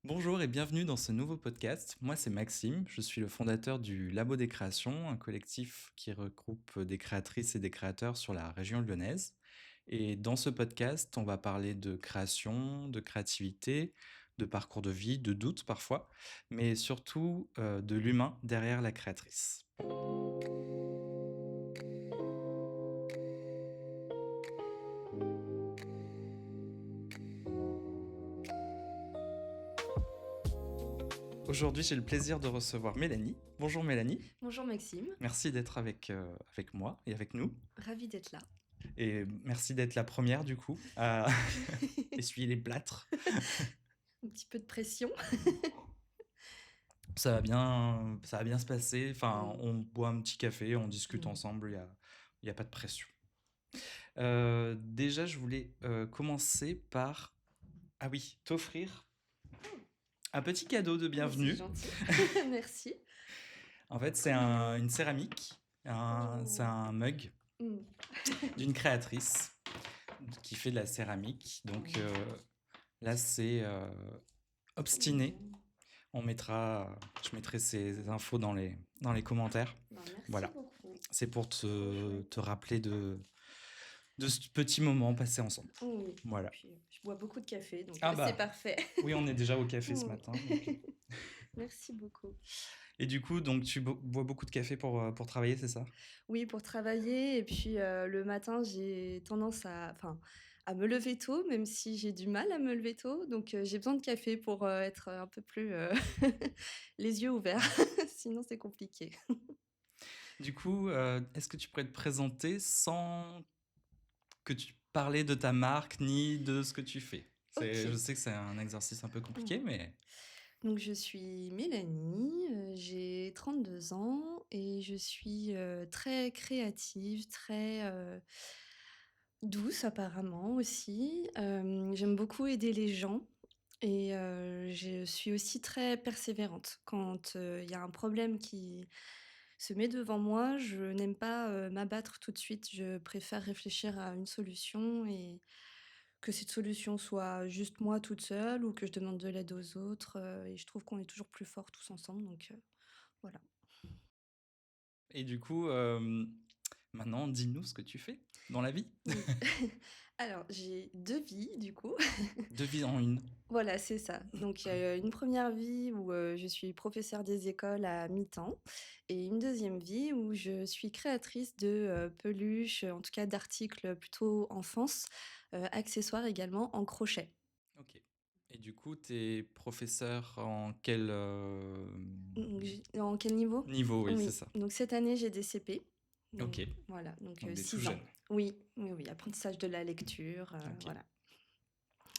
Bonjour et bienvenue dans ce nouveau podcast. Moi, c'est Maxime, je suis le fondateur du Labo des Créations, un collectif qui regroupe des créatrices et des créateurs sur la région lyonnaise. Et dans ce podcast, on va parler de création, de créativité, de parcours de vie, de doutes parfois, mais surtout de l'humain derrière la créatrice. Aujourd'hui, j'ai le plaisir de recevoir Mélanie. Bonjour Mélanie, Bonjour Maxime, merci d'être avec moi et avec nous. ravie d'être là. Et merci d'être la première du coup à essuyer les plâtres. Un petit peu de pression. Ça va bien se passer. Enfin, Mm. on boit un petit café, on discute Mm. ensemble, il y a pas de pression. Déjà, je voulais commencer par, ah oui, t'offrir un petit cadeau de Oh, c'est bienvenue. gentil, merci. En fait, c'est une céramique, c'est Oh. un mug Mm. d'une créatrice qui fait de la céramique. Donc là, c'est Obstiné. Mm. Je mettrai ces infos dans les commentaires. Ben, merci Voilà. beaucoup. C'est pour Trop chouette. te rappeler de ce petit moment passé ensemble. Oh oui. Voilà. Puis, je bois beaucoup de café, donc Ah c'est bah, parfait. oui, on est déjà au café ce Mm. matin. Donc. Merci beaucoup. Et du coup, donc tu bois beaucoup de café pour travailler, c'est ça? Oui, pour travailler, et puis le matin, j'ai tendance à me lever tôt, même si j'ai du mal à me lever tôt. Donc j'ai besoin de café pour être un peu plus les yeux ouverts. Sinon, c'est compliqué. Du coup, est-ce que tu pourrais te présenter sans que tu parlais de ta marque ni de ce que tu fais? Je Ok. sais que c'est un exercice un peu compliqué, Mhm. mais Donc je suis Mélanie, j'ai 32 ans et je suis très créative, très douce apparemment aussi. J'aime beaucoup aider les gens et je suis aussi très persévérante. Quand il y a un problème qui se met devant moi, je n'aime pas m'abattre tout de suite. Je préfère réfléchir à une solution et que cette solution soit juste moi toute seule ou que je demande de l'aide aux autres, et je trouve qu'on est toujours plus forts tous ensemble, donc voilà. et du coup, maintenant, dis-nous ce que tu fais dans la vie. Oui. Alors j'ai 2 vies du coup. Deux vies en une. Voilà, c'est ça. Donc il y a une première vie où, je suis professeure des écoles à mi-temps et une deuxième vie où je suis créatrice de, peluches, en tout cas d'articles plutôt enfance, accessoires également en crochet. Ok. Et du coup, t'es professeur en quel En quel niveau? niveau? Oui, c'est Oui, ça. donc cette année, j'ai des CP. Ok. Donc voilà, donc Donc des tout 6 ans. jeunes. Oui, oui, oui, apprentissage de la lecture, Ok. voilà.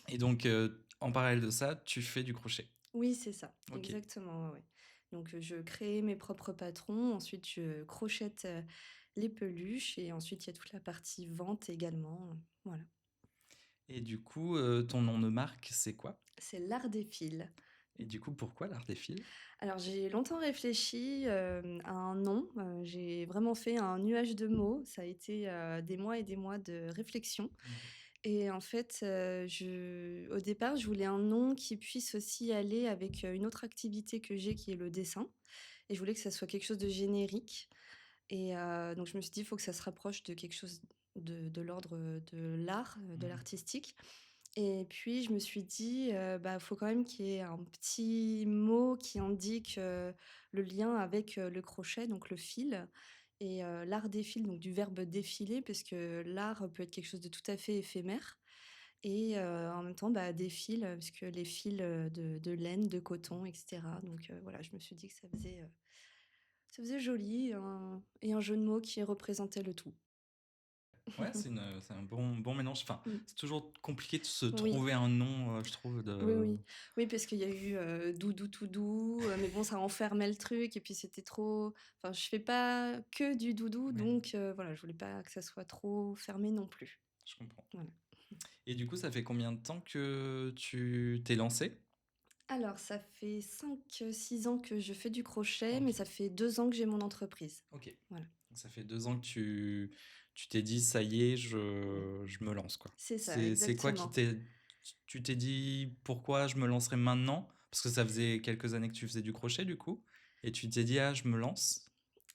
Et donc, en parallèle de ça, tu fais du crochet. Oui, c'est ça, Ok. exactement, ouais, ouais. Donc je crée mes propres patrons, ensuite je crochette, les peluches et ensuite il y a toute la partie vente également, voilà. Et du coup, ton nom de marque, c'est quoi? C'est l'art des fils. Et du coup, pourquoi l'art des fils? Alors j'ai longtemps réfléchi, à un nom, j'ai vraiment fait un nuage de mots. Ça a été, des mois et des mois de réflexion Mhm. et en fait, au départ, je voulais un nom qui puisse aussi aller avec, une autre activité que j'ai qui est le dessin et je voulais que ça soit quelque chose de générique et donc je me suis dit: «Il faut que ça se rapproche de quelque chose de l'ordre, de l'art, de Mhm. l'artistique». Et puis je me suis dit, bah, faut quand même qu'il y ait un petit mot qui indique, le lien avec, le crochet, donc le fil et l'art des fils, donc du verbe défiler, parce que l'art peut être quelque chose de tout à fait éphémère et en même temps, bah, des fils, parce que les fils, de laine, de coton et cetera. Donc voilà, je me suis dit que ça faisait joli, un jeu de mots qui représentait le tout. Ouais, c'est un bon mélange. Enfin, Mmh. c'est toujours compliqué de se Oui. trouver un nom, je trouve, Oui, de. oui. Oui, parce qu'il y a eu, Doudou tout doux, mais bon, ça enfermait le truc et puis c'était trop enfin, je fais pas que du doudou, Ouais, donc voilà, je voulais pas que ça soit trop fermé non plus. je comprends. Voilà. Et du coup, ça fait combien de temps que tu t'es lancé? Alors ça fait 5, 6 ans que je fais du crochet, mais Ok. ça fait 2 ans que j'ai mon entreprise. Ok. Voilà. Donc ça fait 2 ans que tu t'es dit, ça y est, Mmh. je me lance, quoi. C'est ça, C'est quoi qui exactement. t'est. Tu t'es dit, pourquoi je me lancerai maintenant Parce que ça faisait quelques années que tu faisais du crochet, du coup, et tu t'es dit: «Ah, je me lance».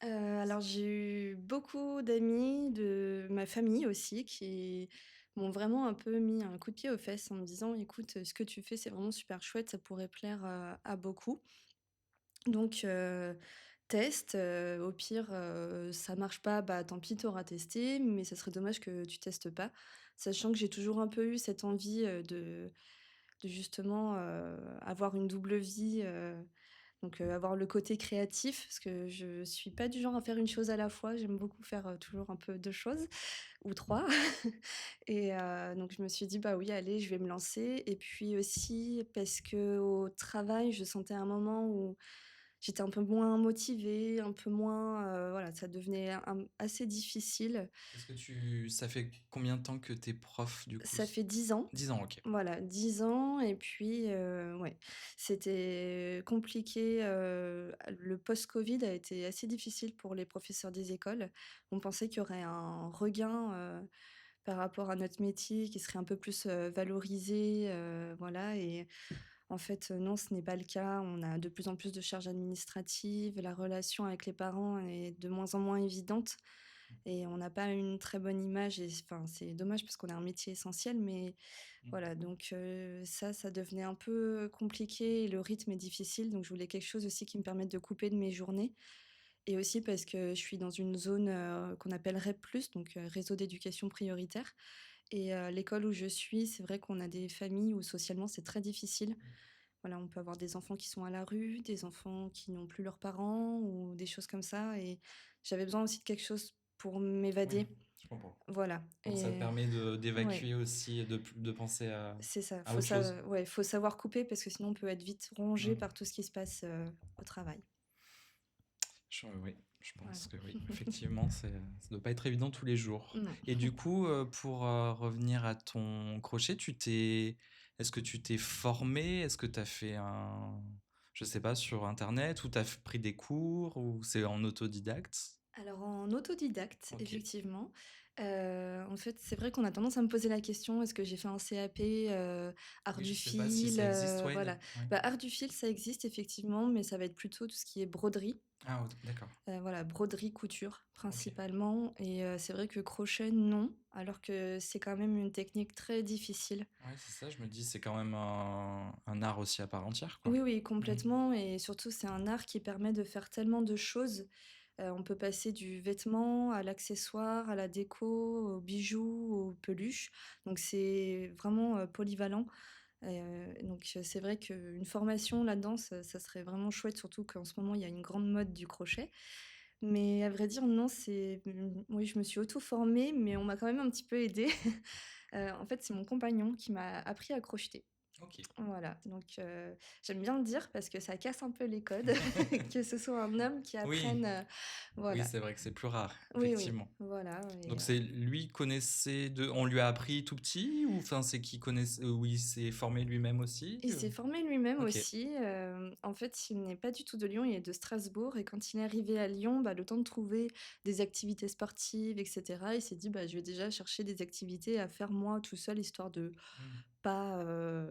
Alors j'ai eu beaucoup d'amis, de ma famille aussi, qui m'ont vraiment un peu mis un coup de pied aux fesses en me disant: «Écoute, ce que tu fais, c'est vraiment super chouette, ça pourrait plaire, à beaucoup. Donc teste, au pire, ça marche pas, bah, tant pis, tu auras testé, mais ça serait dommage que tu testes pas». Sachant que j'ai toujours un peu eu cette envie, de justement, avoir une double vie, donc avoir le côté créatif, parce que je suis pas du genre à faire une chose à la fois. J'aime beaucoup faire, toujours un peu 2 choses ou 3. Et donc je me suis dit: «Bah oui, allez, je vais me lancer» et puis aussi parce qu'au travail, je sentais un moment où j'étais un peu moins motivée, un peu moins, voilà, ça devenait assez difficile. Parce que ça fait combien de temps que tu es prof, du coup? Ça fait 10 ans. 10 ans, OK. Voilà, 10 ans et puis, ouais, c'était compliqué, le post-covid a été assez difficile pour les professeurs des écoles. On pensait qu'il y aurait un regain, par rapport à notre métier, qui serait un peu plus, valorisé, voilà et en fait, non, ce n'est pas le cas. On a de plus en plus de charges administratives, la relation avec les parents est de moins en moins évidente et on n'a pas une très bonne image et enfin, c'est dommage parce qu'on a un métier essentiel, mais Mmh. voilà, donc ça devenait un peu compliqué et le rythme est difficile, donc je voulais quelque chose aussi qui me permette de couper de mes journées et aussi parce que je suis dans une zone, qu'on appelle REP+, donc réseau d'éducation prioritaire et l'école où je suis, c'est vrai qu'on a des familles où socialement c'est très difficile. Voilà, on peut avoir des enfants qui sont à la rue, des enfants qui n'ont plus leurs parents ou des choses comme ça et j'avais besoin aussi de quelque chose pour Oui, m'évader. je comprends. Voilà Donc ça te et permet ouais. d'évacuer aussi et de penser C'est ça, à autre chose? ouais, faut savoir couper parce que sinon on peut être vite rongé Mmh. par tout ce qui se passe, au travail. Oui, je Voilà. pense que oui, effectivement, ça doit pas être évident tous les jours. Non. Et du coup, pour, revenir à ton crochet, est-ce que tu t'es formé? Est-ce que tu as fait je sais pas, sur internet ou tu as pris des cours ou c'est en autodidacte? Alors en autodidacte, OK. effectivement, en fait, c'est vrai qu'on a tendance à me poser la question: «Est-ce que j'ai fait un CAP, art Oui, du je sais pas si fil?» ça existe, ouais, Voilà. ouais. Bah, art du fil, ça existe effectivement, mais ça va être plutôt tout ce qui est broderie. Ah, d'accord. Voilà, broderie, couture OK. principalement et c'est vrai que crochet, non, alors que c'est quand même une technique très difficile. Ouais, c'est ça, je me dis, c'est quand même un art aussi à part entière, quoi. Oui, oui, Mmh. complètement et surtout, c'est un art qui permet de faire tellement de choses. On peut passer du vêtement à l'accessoire, à la déco, aux bijoux, aux peluches. Donc c'est vraiment, polyvalent. Donc c'est vrai qu'une formation là-dedans, ça serait vraiment chouette, surtout qu'en ce moment, il y a une grande mode du crochet. Mais à vrai dire, non, oui, je me suis auto-formée, mais on m'a quand même un petit peu aidée. En fait, c'est mon compagnon qui m'a appris à crocheter. OK. Voilà, donc j'aime bien le dire parce que ça casse un peu les codes, que ce soit un homme qui Oui. apprenne, Oui, voilà. c'est vrai que c'est plus rare, Oui, oui, effectivement. voilà et Donc c'est lui connaissait on lui a appris tout petit ou enfin c'est qu'il connaissait ou il s'est formé lui-même aussi? il s'est formé lui-même OK. aussi, en fait, il n'est pas du tout de Lyon, il est de Strasbourg et quand il est arrivé à Lyon, bah, le temps de trouver des activités sportives et cetera, il s'est dit: «Bah, je vais déjà chercher des activités à faire moi tout seul, histoire de Mmh. pas,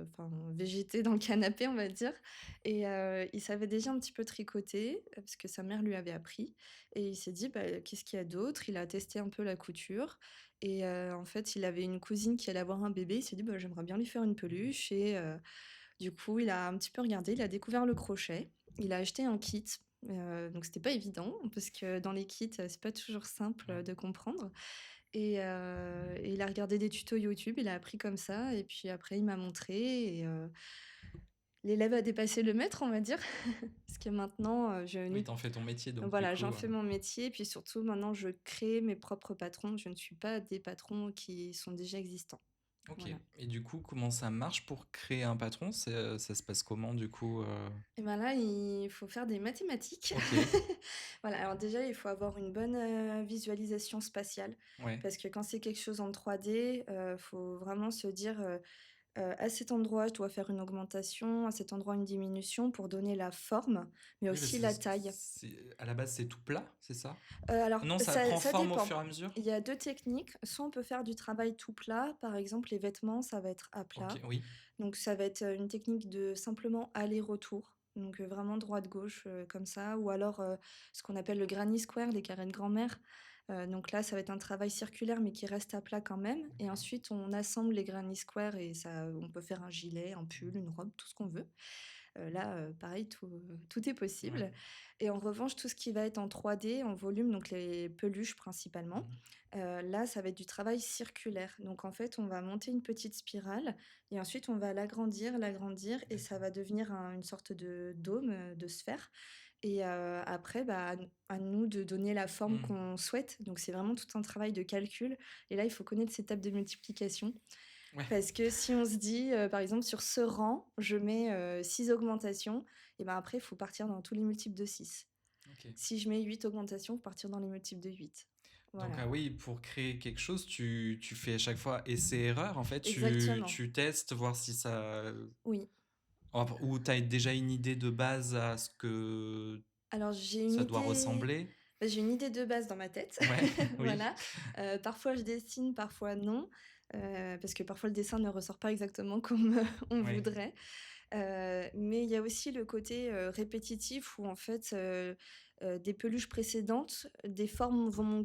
enfin, végéter dans le canapé, on va dire» et il savait déjà un petit peu tricoter, parce que sa mère lui avait appris et il s'est dit: «Bah, qu'est-ce qu'il y a d'autre?» Il a testé un peu la couture et en fait, il avait une cousine qui allait avoir un bébé, il s'est dit: «Bah, j'aimerais bien lui faire une peluche» et du coup, il a un petit peu regardé, il a découvert le crochet, il a acheté un kit, donc c'était pas évident parce que dans les kits, c'est pas toujours simple, Ouais. de comprendre et il a regardé des tutos YouTube, il a appris comme ça et puis après il m'a montré et l'élève a dépassé le maître, on va dire. Parce que maintenant, je Oui, n'ai t'en fais ton métier donc du voilà, j'en coup, fais mon métier, puis surtout maintenant je crée mes propres patrons. Je ne suis pas des patrons qui sont déjà existants. OK, Voilà. et du coup, comment ça marche pour créer un patron? Ça se passe comment du coup, Et ben là, il faut faire des mathématiques. OK, Voilà, alors déjà, il faut avoir une bonne, visualisation spatiale ouais. parce que quand c'est quelque chose en 3D, faut vraiment se dire, À cet endroit, je dois faire une augmentation, à cet endroit, une diminution pour donner la forme, mais Oui, aussi parce que la taille. à la base, c'est tout plat, c'est ça? Alors Non, ça ça prend ça forme au dépend. fur et à mesure? Il y a 2 techniques. Soit on peut faire du travail tout plat, par exemple les vêtements, ça va être à OK, plat. oui. Donc ça va être, une technique de simplement aller-retour, donc vraiment droite-gauche, comme ça ou alors, ce qu'on appelle le granny square, les carrés de grand-mère. Donc là, ça va être un travail circulaire mais qui reste à plat quand même et OK. ensuite on assemble les granny square et ça on peut faire un gilet, un pull, une robe, tout ce qu'on veut. Là, pareil, tout est Ouais. possible et en revanche, tout ce qui va être en 3D, en volume, donc les peluches principalement, Mmh. là, ça va être du travail circulaire. Donc en fait, on va monter une petite spirale et ensuite on va l'agrandir, l'agrandir et ça D'accord. va devenir une sorte de dôme, de sphère et après, bah, à nous de donner la forme Mmh. qu'on souhaite. Donc c'est vraiment tout un travail de calcul et là, il faut connaître ces tables de multiplication Ouais, parce que si on se dit, par exemple, sur ce rang, je mets, 6 augmentations et ben, après, il faut partir dans tous les multiples de 6. OK. Si je mets 8 augmentations, faut partir dans les multiples de 8. Donc, Voilà, ah oui, pour créer quelque chose, tu fais à chaque fois essai-erreur, en fait, exactement, tu testes, voir si ça oui. ou tu as déjà une idée de base à ce que Alors ça doit ressembler? j'ai une idée de base dans ma tête, Ouais, oui. voilà. Parfois je dessine, parfois non, parce que parfois le dessin ne ressort pas exactement comme, on Ouais. voudrait. Mais il y a aussi le côté, répétitif où en fait, des peluches précédentes, des formes vont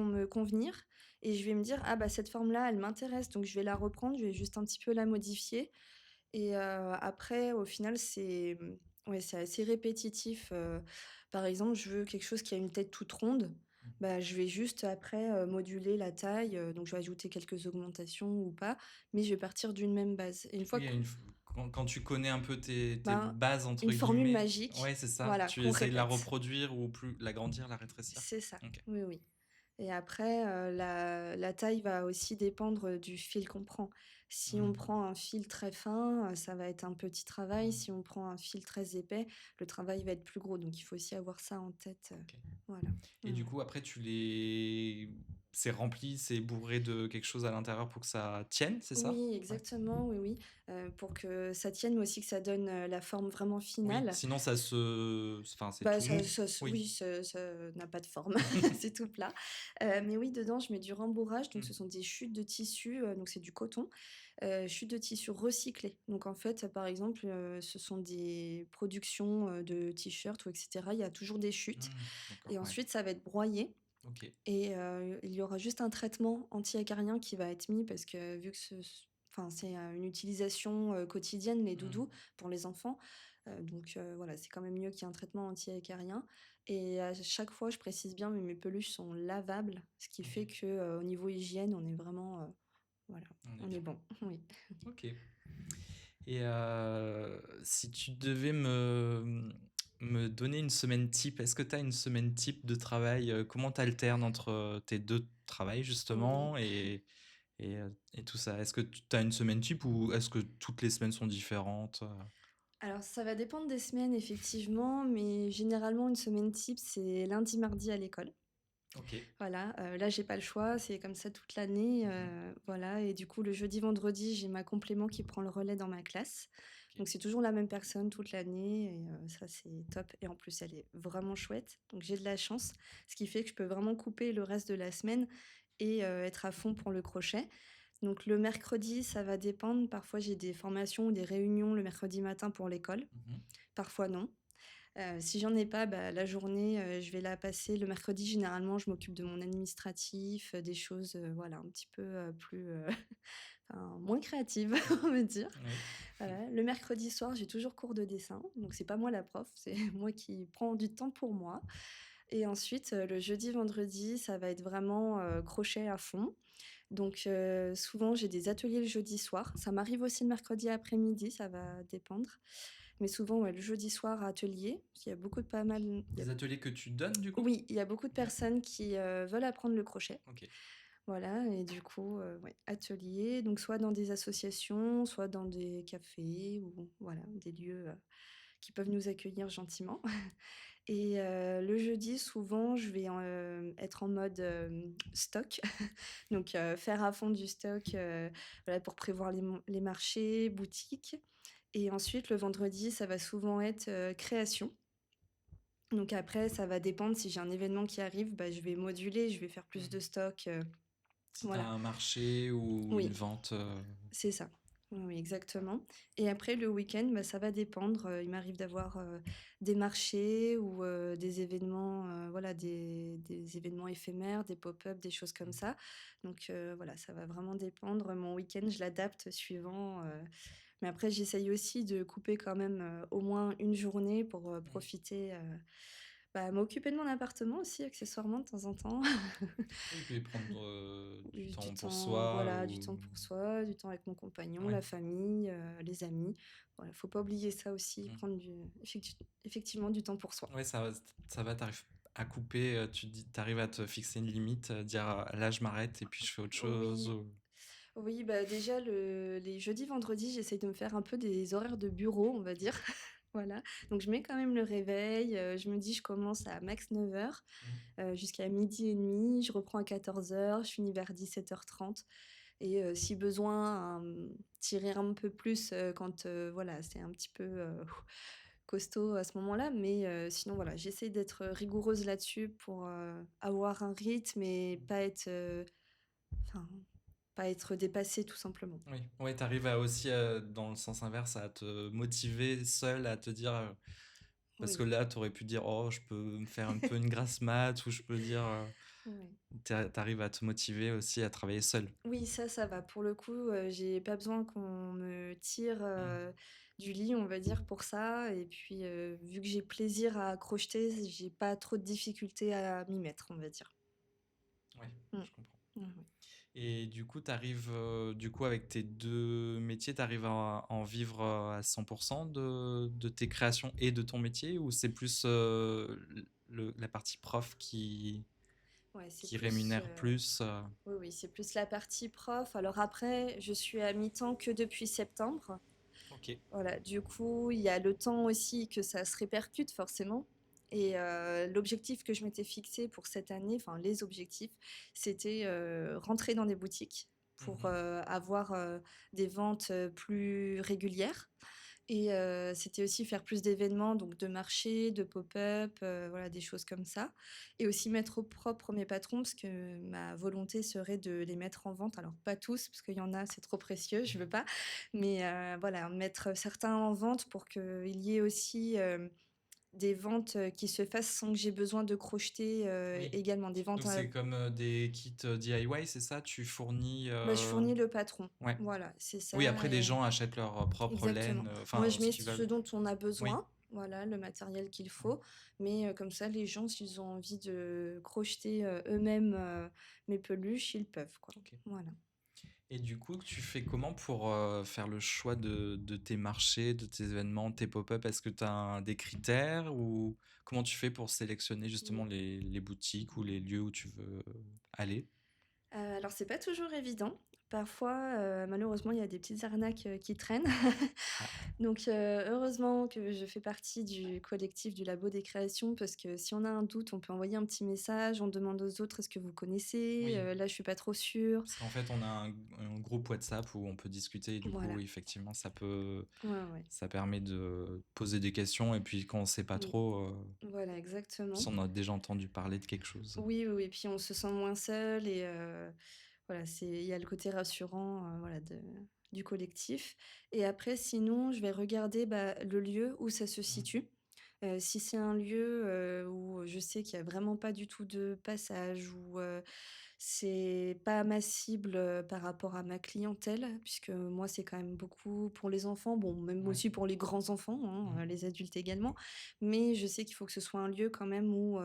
me convenir et je vais me dire: «Ah bah cette forme-là, elle m'intéresse donc je vais la reprendre, je vais juste un petit peu la modifier» et après au final ouais, c'est assez répétitif, par exemple, je veux quelque chose qui a une tête toute ronde, Mmh. bah, je vais juste après, moduler la taille, donc je vais ajouter quelques augmentations ou pas, mais je vais partir d'une même base et une fois Oui, il y a qu'on quand tu connais un peu tes ben, «bases» une entre formule guillemets, magique, ouais, c'est ça, voilà, tu qu'on essayes de la répète. reproduire ou plus l'agrandir, la rétrécir? C'est ça, OK. oui, oui. Et après, la taille va aussi dépendre, du fil qu'on prend. Si on Mmh. prend un fil très fin, ça va être un petit travail. Mmh. Si on prend un fil très épais, le travail va être plus gros. Donc il faut aussi avoir ça en tête, OK. voilà. Et Mmh. du coup, après, c'est rempli, c'est bourré de quelque chose à l'intérieur pour que ça tienne, c'est ça? Oui, Ouais. exactement, oui, oui, pour que ça tienne, mais aussi que ça donne, la forme vraiment Oui, finale. sinon enfin, c'est Bah, tout mou. Oui. oui, ça n'a pas de forme, c'est tout plat. Mais oui, dedans, je mets du rembourrage, donc Mmh. ce sont des chutes de tissu, donc c'est du coton, chutes de tissu recyclées. Donc en fait, par exemple, ce sont des productions, de t-shirts ou et cetera. Il y a toujours des chutes Mmh. D'accord, et ouais. ensuite ça va être broyé OK. et il y aura juste un traitement anti-acarien qui va être mis parce que vu que enfin, c'est, une utilisation, quotidienne, les Mmh. doudous, pour les enfants. Donc voilà, c'est quand même mieux qu'il y ait un traitement anti-acarien et à chaque fois, je précise bien, mais mes peluches sont lavables, ce qui fait OK. que, au niveau hygiène, on est vraiment, voilà, On est on est bien. bon, oui. OK. Et si tu devais me donner une semaine type, est-ce que tu as une semaine type de travail? Comment tu alternes entre tes 2 travails Oui. justement et tout ça? Est-ce que tu as une semaine type ou est-ce que toutes les semaines sont différentes? Alors ça va dépendre des semaines effectivement, mais généralement une semaine type, c'est lundi, mardi à l'école. OK. Voilà, là j'ai pas le choix, c'est comme ça toute l'année, Mmh. voilà et du coup le jeudi, vendredi, j'ai ma complément qui prend le relais dans ma classe. OK. Donc c'est toujours la même personne toute l'année et ça c'est top et en plus elle est vraiment chouette, donc j'ai de la chance. Ce qui fait que je peux vraiment couper le reste de la semaine et être à fond pour le crochet. Donc le mercredi, ça va dépendre, parfois j'ai des formations ou des réunions le mercredi matin pour l'école, Mmh. parfois non. Si j'en ai pas, bah, la journée, je vais la passer le mercredi, généralement, je m'occupe de mon administratif, des choses, voilà, un petit peu, plus, enfin, moins créatives, on va dire. Oui. Voilà. Le mercredi soir, j'ai toujours cours de dessin, donc c'est pas moi la prof, c'est moi qui prends du temps pour moi et ensuite, le jeudi, vendredi, ça va être vraiment, crochet à fond. Donc souvent, j'ai des ateliers le jeudi soir. Ça m'arrive aussi le mercredi après-midi, ça va dépendre. Mais souvent, ouais, le jeudi soir, atelier, parce qu'il y a beaucoup de pas mal il y a Des ateliers que tu donnes du coup? oui, il y a beaucoup de OK. personnes qui, veulent apprendre le crochet. OK. Voilà et du coup, ouais, atelier, donc soit dans des associations, soit dans des cafés ou voilà, des lieux, qui peuvent nous accueillir gentiment. Et le jeudi, souvent, je vais être en mode, stock. Donc faire à fond du stock, voilà, pour prévoir les marchés, boutiques. Et ensuite, le vendredi, ça va souvent être, création. Donc après, ça va dépendre si j'ai un événement qui arrive, bah, je vais moduler, je vais faire plus Mmh. de stock, Si tu as voilà. un marché ou une Oui. vente, C'est ça. Oui, oui, exactement. Et après le week-end, bah, ça va dépendre, il m'arrive d'avoir, des marchés ou, des événements, voilà, des événements éphémères, des pop-up, des choses comme mmh, ça. Donc, voilà, ça va vraiment dépendre. Mon week-end, je l'adapte suivant, mais après j'essaye aussi de couper quand même, au moins une journée pour, mmh. profiter, bah, m'occuper de mon appartement aussi accessoirement de temps en temps. Oui, puis prendre, du Du temps pour temps, soi voilà, du ou temps pour soi, du temps avec mon compagnon, ouais, la famille, les amis. Voilà, faut pas oublier ça aussi, mmh. prendre effectivement du temps pour soi. Ouais, ça va, tu à couper, tu arrives à te fixer une limite, dire: Là, je m'arrête et puis je fais autre chose» Oui, ou oui, bah, déjà les jeudis, vendredis, j'essaye de me faire un peu des horaires de bureau, on va dire. Voilà, donc je mets quand même le réveil, je me dis: «Je commence à max 9h, mmh, jusqu'à 12h30, je reprends à 14h, je finis vers 17h30. Et si besoin, tirer un peu plus, quand, voilà, c'est un petit peu, costaud à ce moment-là. Mais sinon, voilà, j'essaie d'être rigoureuse là-dessus pour, avoir un rythme et mmh. pas être, enfin, pas être dépassée tout simplement. Oui, ouais, tu arrives à aussi, dans le sens inverse, à te motiver seul, à te dire, parce que Oui, là, tu aurais pu dire: «Oh, je peux me faire un peu une grasse mat» ou je peux dire, oui. tu arrives à te motiver aussi à travailler seul. Oui, ça va. Pour le coup, j'ai pas besoin qu'on me tire, Mmh. du lit, on va dire, pour ça. Et puis, vu que j'ai plaisir à crocheter, j'ai pas trop de difficultés à m'y mettre, on va dire. Ouais, Mmh. je comprends. Ouais, ouais. Et du coup, tu arrives, du coup, avec tes 2 métiers, tu arrives à en vivre, à 100 de tes créations et de ton métier? Ou c'est plus, le la partie prof Ouais, c'est qui plus, rémunère plus, oui, oui, c'est plus la partie prof. Alors après, je suis à mi-temps que depuis septembre. OK. Voilà, du coup, il y a le temps aussi que ça se répercute forcément. Et l'objectif que je m'étais fixé pour cette année, enfin les objectifs, c'était, rentrer dans des boutiques pour, Mmh. avoir, des ventes, plus régulières. Et c'était aussi faire plus d'événements, donc de marchés, de pop-up, voilà, des choses comme ça. Et aussi mettre au propre mes patrons, parce que ma volonté serait de les mettre en vente. Alors pas tous, parce qu'il y en a, c'est trop précieux, je veux pas. Mais voilà, mettre certains en vente pour qu'il y ait aussi, des ventes, qui se fassent sans que j'ai besoin de crocheter, Oui. également. Des ventes, Donc c'est comme, des kits, DIY, c'est ça? Tu fournis, bah, je fournis le patron. ouais. Voilà, c'est Oui, ça. après les gens achètent leur, propre Exactement. laine, Moi, enfin je ce mets qu'ils ce veulent. dont on a Oui. besoin, voilà, le matériel qu'il Mmh. faut. Mais comme ça, les gens, s'ils ont envie de crocheter, eux-mêmes, mes peluches, ils peuvent, quoi. OK. Voilà. Et du coup, tu fais comment pour, faire le choix de tes marchés, de tes événements, tes pop-up? Est-ce que tu as des critères ou comment tu fais pour sélectionner justement Mmh. les boutiques ou les lieux où tu veux aller? Alors c'est pas toujours évident. Parfois, malheureusement, il y a des petites arnaques, qui traînent. Ah, Donc heureusement que je fais partie du collectif du Labo des créations, parce que si on a un doute, on peut envoyer un petit message, on demande aux autres: «Est-ce que vous connaissez? oui, Là, je suis pas trop sûre». parce qu'en fait, on a un groupe WhatsApp où on peut discuter et du coup, Voilà. oui, effectivement, Ouais, ouais. ça permet de poser des questions et puis quand on sait pas Oui. trop, Voilà, exactement. si on a déjà entendu parler de quelque chose. Oui, oui, oui, puis on se sent moins seul. Et voilà, il y a le côté rassurant, voilà, du collectif. Et après sinon, je vais regarder, bah, le lieu où ça se Mmh. situe. Si c'est un lieu, où je sais qu'il y a vraiment pas du tout de passage, où, c'est pas ma cible, par rapport à ma clientèle, puisque moi, c'est quand même beaucoup pour les enfants, bon, même Ouais. aussi pour les grands enfants, hein, Mmh. les adultes également. Mais je sais qu'il faut que ce soit un lieu quand même où,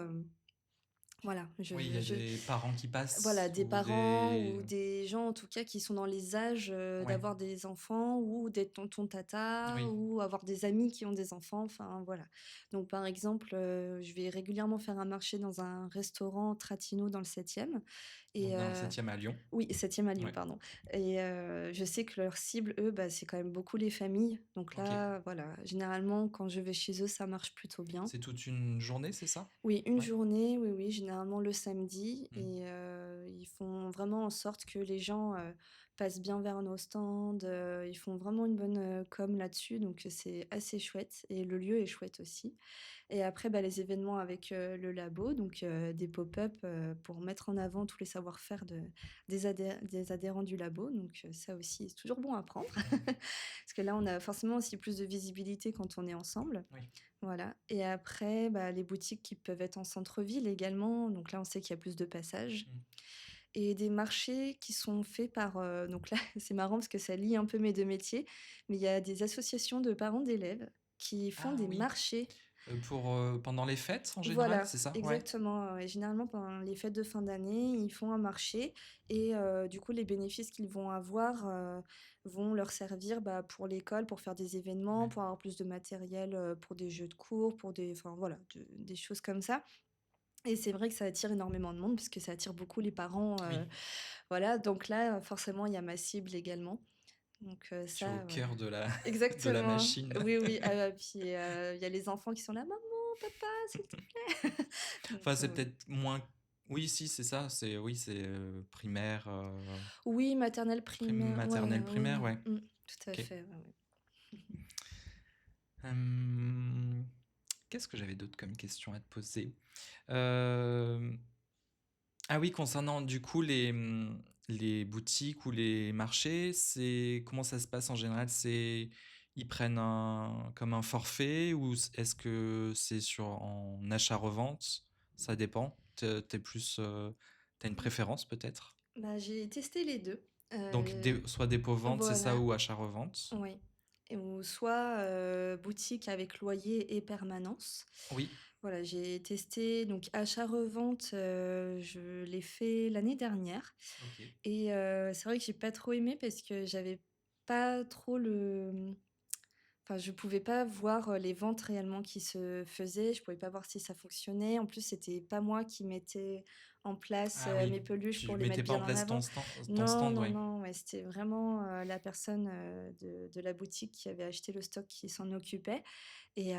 Voilà, Oui, il y a des parents qui voilà, passent des ou parents des ou des gens en tout cas qui sont dans les âges, ouais, d'avoir des enfants ou des tontons tata oui, ou avoir des amis qui ont des enfants, enfin voilà. Donc par exemple, je vais régulièrement faire un marché dans un restaurant Tratino dans le 7e et donc dans le 7e à Lyon. oui, 7e à Lyon, Ouais, pardon et je sais que leur cible, eux, bah, c'est quand même beaucoup les familles. Donc OK. là, voilà, généralement quand je vais chez eux, ça marche plutôt bien. C'est toute une journée, c'est ça? Oui, une Ouais. journée, oui, oui, généralement le samedi Mmh. et ils font vraiment en sorte que les gens, passent bien vers nos stands, ils font vraiment une bonne, com là-dessus donc c'est assez chouette et le lieu est chouette aussi et après, bah, les événements avec, le labo donc des pop-up, pour mettre en avant tous les savoir-faire des adhérents du labo donc ça aussi, c'est toujours bon à prendre parce que là, on a forcément aussi plus de visibilité quand on est ensemble. Oui. Voilà et après, bah, les boutiques qui peuvent être en centre-ville également, donc là, on sait qu'il y a plus de passages Mmh. et des marchés qui sont faits par, donc là, c'est marrant parce que ça lie un peu mes 2 métiers, mais il y a des associations de parents d'élèves qui font Ah des oui, marchés. pour, pendant les fêtes en général, Voilà, c'est ça? Ouais. exactement, ouais. Généralement, pendant les fêtes de fin d'année, ils font un marché et du coup, les bénéfices qu'ils vont avoir, vont leur servir, bah, pour l'école, pour faire des événements, Ouais. pour avoir plus de matériel, pour des jeux de cours, pour des enfin voilà, des choses comme ça et c'est vrai que ça attire énormément de monde puisque ça attire beaucoup les parents, Oui, voilà, donc là, forcément, il y a ma cible également, donc tu es au ça, voilà. cœur de la de la Exactement, machine. oui, oui, puis, il y a les enfants qui sont là: «Maman, papa, s'il te plaît». Donc Enfin, c'est oui. peut-être moins oui, si, c'est ça, c'est oui, c'est, primaire, Oui, maternelle, primaire, ouais, maternelle, oui, primaire, oui, ouais. tout à OK. fait, ouais, ouais. Hem, qu'est-ce que j'avais d'autre comme question à te poser? Hem, ah oui, concernant du coup les boutiques ou les marchés, c'est comment ça se passe en général? C'est ils prennent un comme un forfait ou est-ce que c'est sur en achat-revente? Ça dépend. Tu plus, tu une préférence peut-être? Bah, j'ai testé les 2. Donc dé soit dépôt-vente, c'est ça Voilà, ou achat-revente? oui et ou soit, boutique avec loyer et permanence. Oui, Voilà, j'ai testé donc achat-revente, je l'ai fait l'année dernière OK. et c'est vrai que j'ai pas trop aimé parce que j'avais pas trop enfin, je pouvais pas voir, les ventes réellement qui se faisaient, je pouvais pas voir si ça fonctionnait. En plus, c'était pas moi qui mettais en place, Ah oui, mes peluches tu pour les mettais mettre pas en bien en place avant. ton Non, stand, non, ouais. non, ouais, c'était vraiment, la personne, de la boutique qui avait acheté le stock qui s'en occupait et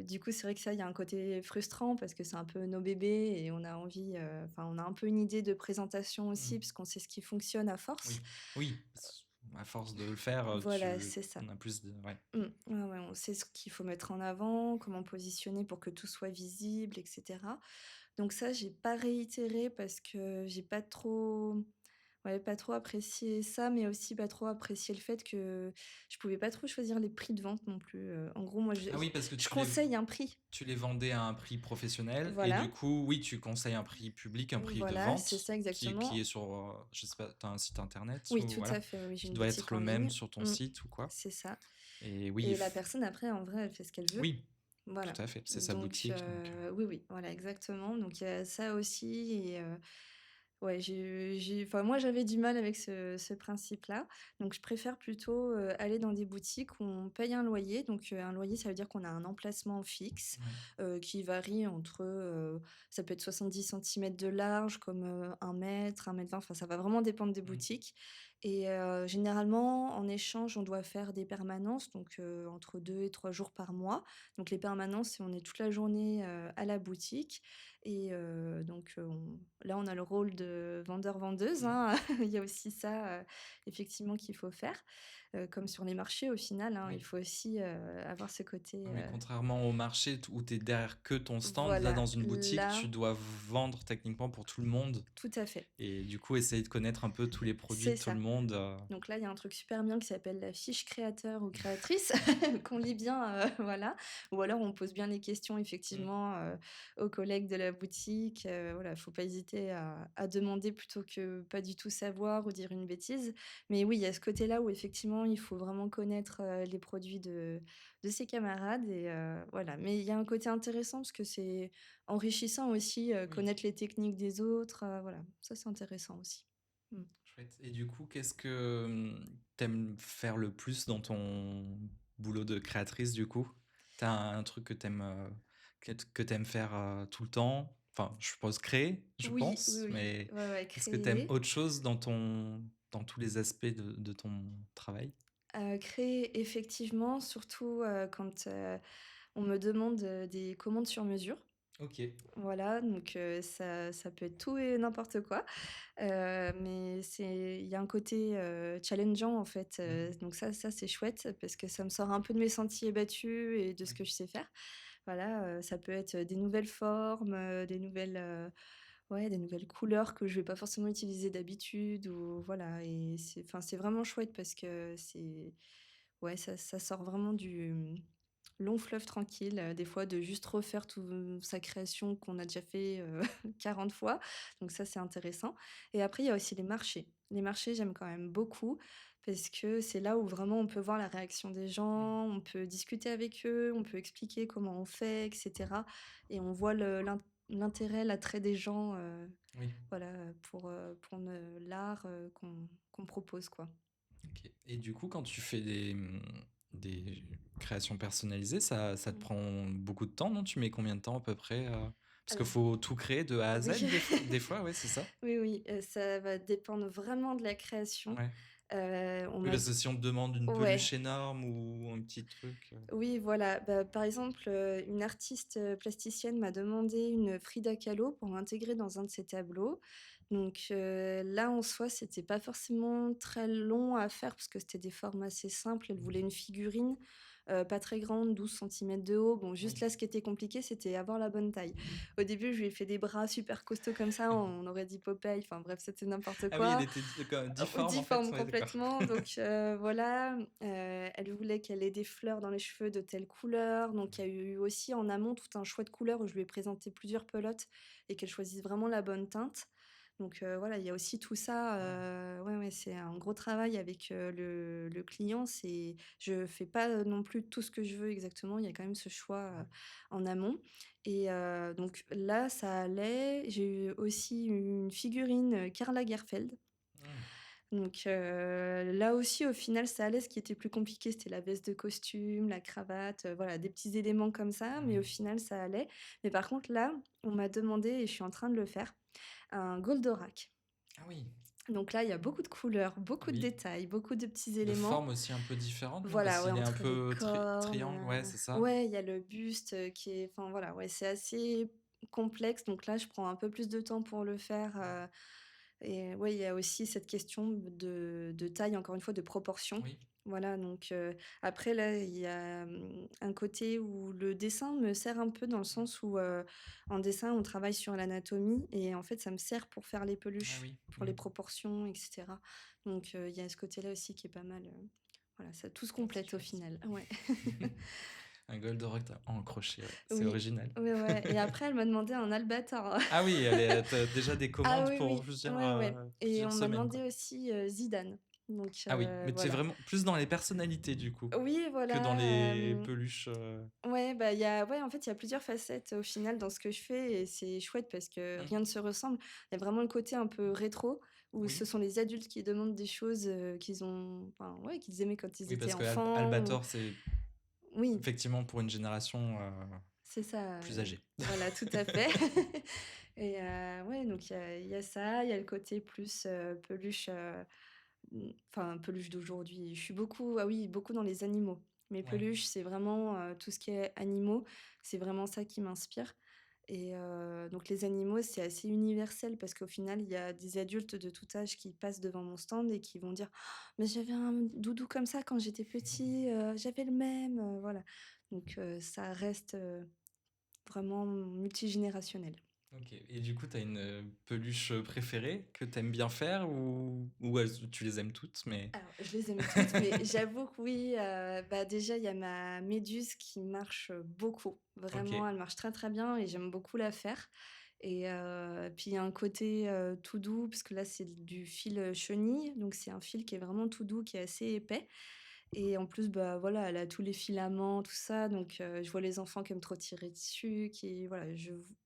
du coup, c'est vrai que ça, il y a un côté frustrant parce que c'est un peu nos bébés et on a envie, enfin, on a un peu une idée de présentation Mmh. aussi puisqu'on sait ce qui fonctionne à force. Oui, oui, à force de le faire, Voilà, c'est ça. on a plus de ouais. Ouais, ouais, on sait ce qu'il faut mettre en avant, comment positionner pour que tout soit visible et cetera. Donc ça, j'ai pas réitéré parce que j'ai pas trop ouais, pas trop apprécié ça, mais aussi pas trop apprécié le fait que je pouvais pas trop choisir les prix de vente non plus, en gros, moi, Ah oui, parce que je conseille un prix. tu les vendais à un prix professionnel et du Voilà, coup, oui, tu conseilles un prix public, un prix de voilà, c'est vente ça qui est exactement. sur, je sais pas, tu as un site internet ou Oui, tout à voilà, fait, oui, oui, j'ai qui une doit boutique être le en même ligne. sur ton Mmh, site ou quoi? c'est ça Et oui, et la personne après, en vrai, elle fait ce qu'elle veut. oui, tout Voilà, à fait, c'est sa donc boutique donc oui, oui, voilà, exactement, donc il y a ça aussi et ouais, enfin, moi, j'avais du mal avec ce principe-là, donc je préfère plutôt, aller dans des boutiques où on paye un loyer, donc un loyer, ça veut dire qu'on a un emplacement fixe, ouais. qui varie entre, ça peut être 70 centimètres de large comme, 1 mètre, 1,20 m, enfin, ça va vraiment dépendre des Mmh. boutiques et généralement, en échange, on doit faire des permanences, donc entre 2 et 3 jours par mois, donc les permanences, c'est on est toute la journée, à la boutique et donc là, on a le rôle de vendeur-vendeuse, Mmh. hein. Il y a aussi ça, effectivement qu'il faut faire, comme sur les marchés au final, hein. Il Oui. faut aussi, avoir ce côté, Oui, contrairement au marché où tu es derrière que ton stand, là, voilà, dans une boutique, tu là dois vendre techniquement pour tout le monde tout à fait. et du coup, essayer de connaître un peu tous les produits C'est de tout le ça. monde. Donc là, il y a un truc super bien qui s'appelle la fiche créateur ou créatrice qu'on lit bien, voilà. Ou alors on pose bien les questions Mmh. effectivement, aux collègues de la boutique, voilà, faut pas hésiter à demander plutôt que pas du tout savoir ou dire une bêtise. Mais oui, il y a ce côté-là où effectivement il faut vraiment connaître, les produits de ses camarades et voilà. Mais il y a un côté intéressant parce que c'est enrichissant aussi, Oui, connaître les techniques des autres, voilà. Ça, c'est intéressant aussi. Mmh. chouette. Et du coup, qu'est-ce que, tu faire le plus dans ton boulot de créatrice, du coup? T'as un truc que t'aimes faire, tout le temps? Enfin, je suppose créer, je Oui, oui, pense, oui. mais Ouais, ouais, est-ce que t'aimes créer. autre chose dans tous les aspects de ton travail? Créer effectivement, surtout, quand, on me demande, des commandes sur mesure. OK. Voilà, donc ça peut être tout et n'importe quoi. Mais il y a un côté, challengeant en fait, Mmh. donc ça c'est chouette parce que ça me sort un peu de mes sentiers battus et de ce Oui. que je sais faire. Voilà, ça peut être des nouvelles formes, des nouvelles, ouais, des nouvelles couleurs que je vais pas forcément utiliser d'habitude ou voilà et c'est vraiment chouette parce que c'est ouais, ça sort vraiment du, long fleuve tranquille, des fois de juste refaire toute sa création qu'on a déjà fait, 40 fois, donc ça, c'est intéressant et après, il y a aussi les marchés. Les marchés, j'aime quand même beaucoup parce que c'est là où vraiment on peut voir la réaction des Mmh. gens, on peut discuter avec eux, on peut expliquer comment on fait et cetera et on voit l'intérêt, l'attrait des gens, Oui. voilà, pour l'art, qu'on propose, quoi. OK. Et du coup, quand tu fais des créations personnalisées, ça te Mmh. prend beaucoup de temps, non? Tu mets combien de temps à peu près, parce qu'il Alors faut tout créer de A à Z oui. des fois, ouais, c'est ça? Oui, oui, ça va dépendre vraiment de la création. Ouais. On Oui, m'a parce que si on te demande une ouais, peluche énorme ou un petit truc, oui, voilà. Bah, par exemple, une artiste, plasticienne m'a demandé une Frida Kahlo pour l'intégrer dans un de ses tableaux. Donc, là, en soi, c'était pas forcément très long à faire parce que c'était des formes assez simples. Elle voulait une figurine, pas très grande, 12 centimètres de haut. Bon, juste oui. là, ce qui était compliqué, c'était avoir la bonne taille. Au début, je lui ai fait des bras super costauds comme ça, on aurait dit Popeye, enfin bref, c'était n'importe Ah oui, elle quoi. était difforme en fait? Difforme Ouais, d'accord. complètement, donc voilà, elle voulait qu'elle ait des fleurs dans les cheveux de telle couleur, donc il y a eu aussi en amont tout un choix de couleurs où je lui ai présenté plusieurs pelotes et qu'elle choisisse vraiment la bonne teinte. Donc voilà, il y a aussi tout ça, Waouh! ouais, ouais, c'est un gros travail avec, le client. Je fais pas, non plus tout ce que je veux exactement, il y a quand même ce choix, Ouais. en amont et donc là, ça allait. J'ai eu aussi une figurine, Karl Lagerfeld. Mmh. Donc là aussi, au final, ça allait. Ce qui était plus compliqué, c'était la veste de costume, la cravate, voilà, des petits éléments comme ça, mais au Oui. final, ça allait. Mais par contre, là, on m'a demandé et je suis en train de le faire, un Goldorak. Ah oui, Donc là, il y a beaucoup de couleurs, beaucoup de oui. détails, beaucoup de petits De éléments. forme aussi un peu différente, non? Parce Voilà, ouais, qu'il est un entre les peu cornes, triangle, ouais, c'est ça? ouais, il y a le buste, qui est enfin voilà, ouais, c'est assez complexe. Donc là, je prends un peu plus de temps pour le faire, et ouais, il y a aussi cette question de taille, encore une fois, de proportion. Oui. Voilà, donc après là, il y a, un côté où le dessin me sert un peu dans le Mmh. sens où, en dessin, on travaille sur l'anatomie et en fait, ça me sert pour faire les Ah peluches, oui. pour Mmh. les proportions et cetera. Donc il y a ce côté-là aussi qui est pas mal, voilà, ça tout se Ah, c'est complète au chouette. final. Ouais. Un Goldorak en crochet, ouais, c'est Oui, original. ouais, ouais et après elle m'a demandé un Albator. Ah oui, tu déjà des Ah commandes oui, pour oui, ouais, ouais et plusieurs on m'a semaines, quoi. demandé aussi, Zidane. Donc Ah oui, mais tu es voilà. vraiment plus dans les personnalités, du coup, Oui, que dans voilà, les peluches, ouais, bah, il y a ouais, en fait, il y a plusieurs facettes au final dans ce que je fais et c'est chouette parce que mmh, rien ne se ressemble. Il y a vraiment le côté un peu rétro où ce oui, sont les adultes qui demandent des choses, qu'ils ont enfin, ouais, qu'ils aimaient quand ils oui, étaient parce que enfants ou Albator, c'est oui, effectivement pour une génération, c'est ça, plus âgée. voilà, tout à fait et ouais, donc il y a ça, il y a le côté plus, peluche, enfin, peluche d'aujourd'hui. Je suis beaucoup ah oui, beaucoup dans les animaux. Mes Ouais. peluches, c'est vraiment, tout ce qui est animaux, c'est vraiment ça qui m'inspire et donc les animaux, c'est assez universel parce qu'au final, il y a des adultes de tout âge qui passent devant mon stand et qui vont dire: «Oh, «Mais j'avais un doudou comme ça quand j'étais petit, j'avais le même», voilà. Donc ça reste, vraiment multigénérationnel. Ok. Et du coup, tu as une peluche préférée que tu aimes bien faire ou tu les aimes toutes, mais... Alors, je les aime toutes, mais j'avoue que oui, bah, déjà, il y a ma méduse qui marche, beaucoup. Ok. Vraiment, elle marche très, très bien et j'aime beaucoup la faire et puis il y a un côté, tout doux parce que là, c'est du fil, chenille, donc c'est un fil qui est vraiment tout doux, qui est assez épais et en plus, bah, voilà, elle a tous les filaments, tout ça, donc je vois les enfants qui aiment trop tirer dessus, qui voilà,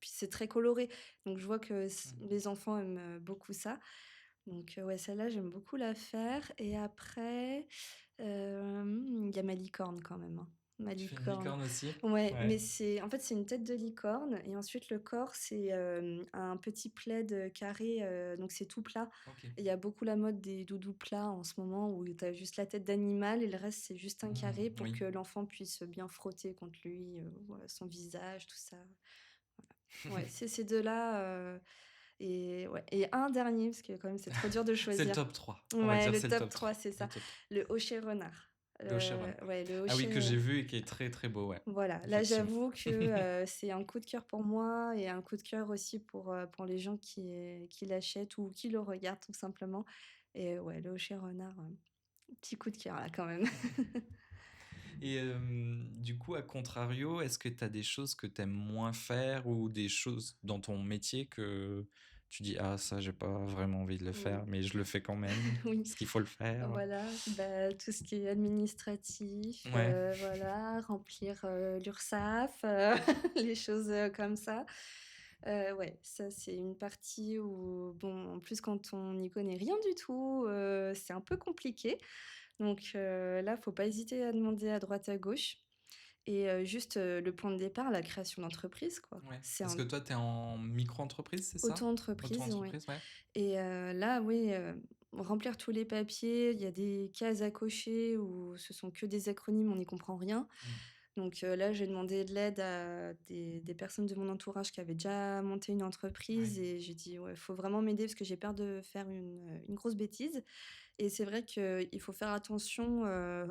puis c'est très coloré, donc je vois que Mhm. les enfants aiment, beaucoup ça. Donc ouais, celle-là, j'aime beaucoup la faire et après, il y a ma licorne quand même, hein. Ma Tu fais une licorne. licorne aussi? Ouais, mais Ouais. c'est en fait, c'est une tête de licorne et ensuite le corps, c'est, un petit plaid, carré, donc c'est tout plat. Ok. Et il y a beaucoup la mode des doudous plats en ce moment où tu as juste la tête d'animal et le reste, c'est juste un carré pour Oui. que l'enfant puisse bien frotter contre lui, voilà, son visage, tout ça. Ouais, c'est ces 2 là, et ouais et un dernier, parce que quand même c'est trop dur de C'est le choisir. top 3. On va Ouais, dire le c'est le top top 3 3. c'est Le ça. top 3. Le Hochet renard. Le Chiron. Ouais, le Ah oui, que Hochet, j'ai vu et qui est très très beau, ouais. voilà. Là, Effectivement. j'avoue que, c'est un coup de cœur pour moi et un coup de cœur aussi pour les gens qui l'achètent ou qui le regardent tout simplement et ouais, le Hochet renard, petit coup de cœur là quand même. Et du coup, à contrario, est-ce que tu as des choses que tu aimes moins faire ou des choses dans ton métier que tu dis, ah, ça, j'ai pas vraiment envie de le faire, Oui, mais je le fais quand même, oui. parce qu'il faut le faire. Voilà, bah, tout ce qui est administratif, Ouais. voilà, remplir, l'URSSAF, les choses, comme ça. Ouais, ça, c'est une partie où bon, en plus, quand on n'y connaît rien du tout, c'est un peu compliqué. Donc là, faut pas hésiter à demander à droite, à gauche et juste, le point de départ, la création d'entreprise, quoi. Ouais. C'est Parce un que toi, tu es en micro-entreprise, c'est ça? auto-entreprise, ouais. Auto-entreprise, ouais. Et là, oui, remplir tous les papiers, il y a des cases à cocher où ce sont que des acronymes, on n'y comprend rien. Mm. Donc là, j'ai demandé de l'aide à des personnes de mon entourage qui avaient déjà monté une Ouais. entreprise et j'ai dit: «Ouais, faut vraiment m'aider parce que j'ai peur de faire une grosse bêtise» et c'est vrai qu'il faut faire attention,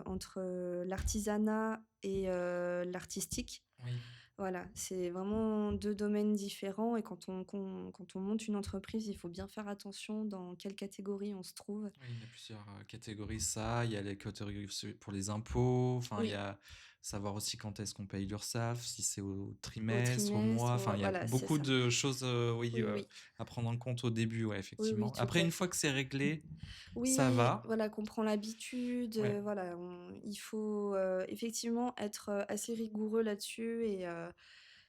entre, l'artisanat et l'artistique. Oui. Voilà, c'est vraiment 2 domaines différents et quand on monte une entreprise, il faut bien faire attention dans quelle catégorie on se trouve. Oui, il y a plusieurs catégories, ça. Il y a les catégories aussi pour les impôts. Enfin, il y Oui, a savoir aussi quand est-ce qu'on paye l'URSSAF, si c'est au au trimestre, au mois. trimestre, Enfin, il y a voilà, c'est beaucoup ça. de choses, oui, Oui, oui. à prendre en compte au début, ouais, Oui, oui, effectivement. tout Après, à une fois fait. que c'est réglé, ça Oui, va. voilà, qu'on prend l'habitude, Ouais. voilà, il faut, effectivement être, assez rigoureux là-dessus et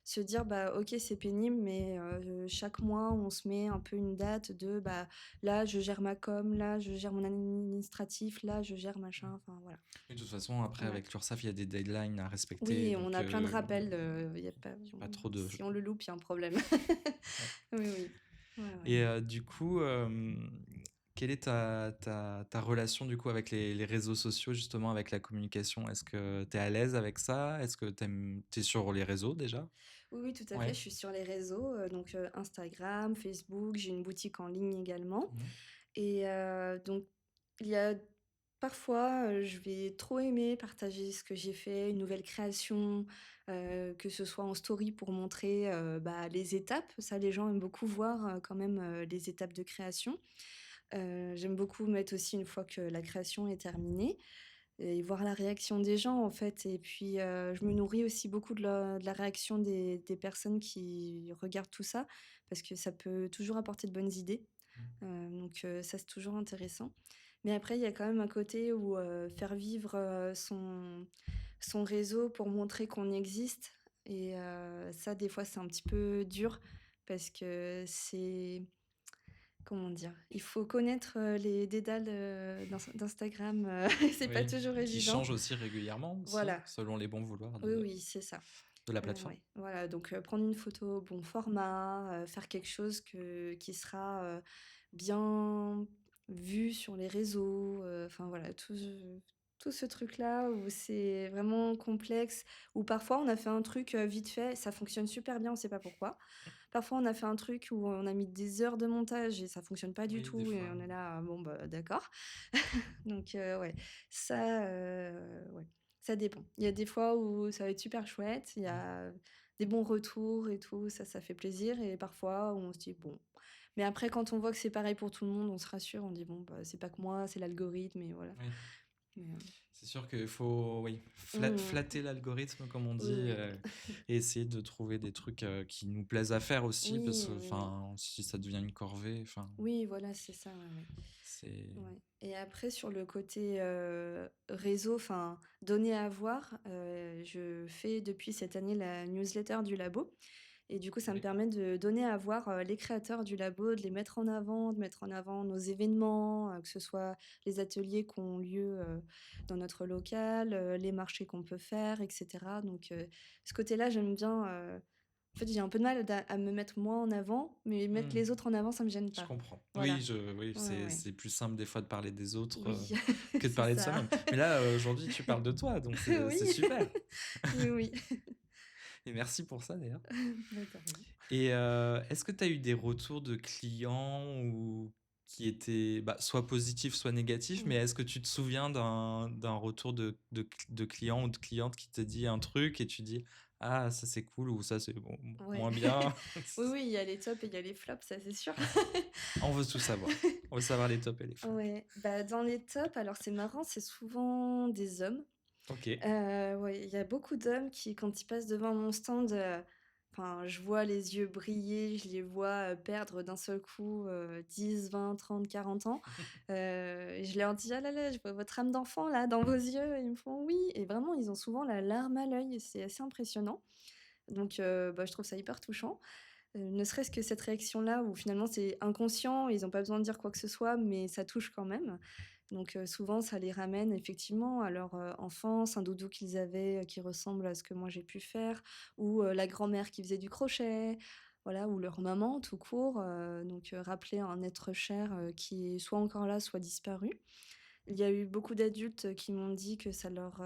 se dire: «Bah, OK, c'est pénible, mais chaque mois, on se met un peu une date de, bah, là, je gère ma com, là, je gère mon administratif, là, je gère Mm. machin», enfin voilà. Et de toute façon, après, Ouais. avec l'URSSAF, il y a des deadlines à respecter. Oui, on Donc, a plein de rappels, il y a pas pas trop de. si on le loupe, il y a un problème. Ouais. Oui, oui. Ouais, ouais. Et du coup, quelle est ta relation du coup avec les réseaux sociaux, justement, avec la communication? Est-ce que tu es à l'aise avec ça? Est-ce que tu es sur les réseaux déjà? Oui, oui, tout à fait, Ouais. je suis sur les réseaux, donc Instagram, Facebook, j'ai une boutique en ligne également Mhm. et donc il y a parfois, je vais trop aimer partager ce que j'ai fait, une nouvelle création, que ce soit en story pour montrer, bah, les étapes. Ça, les gens aiment beaucoup voir, quand même, les étapes de création. J'aime beaucoup mettre aussi une fois que la création est terminée et voir la réaction des gens, en fait et puis, je me nourris aussi beaucoup de la réaction des personnes qui regardent tout ça, parce que ça peut toujours apporter de bonnes idées, donc ça, c'est toujours intéressant. Mais après, il y a quand même un côté où, faire vivre, son réseau pour montrer qu'on existe et ça, des fois, c'est un petit peu dur parce que c'est comment dire? Il faut connaître, les dédales, d'Instagram, c'est pas Oui, toujours qui évident. change aussi régulièrement aussi, Voilà, selon les bons vouloirs oui, de, oui, c'est ça. de la plateforme. Ouais, voilà, donc prendre une photo au bon format, faire quelque chose qui sera, bien vu sur les réseaux, enfin voilà, tout ce truc-là où c'est vraiment complexe, où parfois on a fait un truc, vite fait, ça fonctionne super bien, on sait pas pourquoi. Parfois on a fait un truc où on a mis des heures de montage et ça fonctionne pas du Oui, des tout et fois. on est là: «Bon bah d'accord». Donc ouais, ça, ouais. Ça dépend. Il y a des fois où ça va être super chouette, il y Mmh. a des bons retours et tout, ça fait plaisir et parfois où on se dit: «Bon». Mais après quand on voit que c'est pareil pour tout le monde, on se rassure, on dit: «Bon, bah, c'est pas que moi, c'est l'algorithme» et voilà. Oui. Mais, C'est sûr qu'il faut, oui, mmh, flatter l'algorithme, comme on oui, dit, oui. et essayer de trouver des trucs qui nous plaisent à faire aussi, parce Oui, que, oui, oui. enfin, si ça devient une corvée, enfin, Oui, voilà, c'est ça, ouais, ouais. c'est. Ouais et après sur le côté, réseau, enfin, donner à voir, je fais depuis cette année la newsletter du labo et du coup, ça me Oui. permet de donner à voir, les créateurs du labo, de les mettre en avant, de mettre en avant nos événements, que ce soit les ateliers qui ont lieu, dans notre local, les marchés qu'on peut faire et cetera donc ce côté-là, j'aime bien, en fait, j'ai un peu de mal à me mettre moi en avant, mais mettre Mmh. les autres en avant, ça me gêne Je pas. comprends. Oui, Voilà. oui, Ouais, ouais. c'est plus simple des fois de parler des autres, Oui, que de c'est parler de ça. soi-même. Mais là, aujourd'hui, tu parles de toi, donc Oui, c'est super, oui, oui. et merci pour ça d'ailleurs. Bah, de rien. Et est-ce que tu as eu des retours de clients ou qui étaient, bah, soit positifs, soit négatifs, mais Mmh. est-ce que tu te souviens d'un retour de client ou de cliente qui te dit un truc et tu dis: «Ah ça c'est cool» ou «Ça c'est bon Ouais. moins bien»? Oui, oui, il y a les tops et il y a les flops, ça c'est sûr. On veut tout savoir. On veut savoir les tops et les flops. Ouais, bah, dans les tops, alors c'est marrant, c'est souvent des hommes. OK. Ouais, il y a beaucoup d'hommes qui, quand ils passent devant mon stand, enfin, je vois les yeux briller, je les vois, perdre d'un seul coup, 10, 20, 30, 40 ans. Et je leur dis: «Ah là là, je vois votre âme d'enfant là dans vos yeux». Ils me font: «Oui» et vraiment, ils ont souvent la larme à l'œil et c'est assez impressionnant. Donc bah, je trouve ça hyper touchant. Ne serait-ce que cette réaction-là où finalement c'est inconscient, ils ont pas besoin de dire quoi que ce soit, mais ça touche quand même. Donc souvent ça les ramène effectivement à leur, enfance, un doudou qu'ils avaient, qui ressemble à ce que moi j'ai pu faire ou la grand-mère qui faisait du crochet, voilà, ou leur maman tout court, donc rappeler un être cher, qui est soit encore là, soit disparu. Il y a eu beaucoup d'adultes qui m'ont dit que ça leur,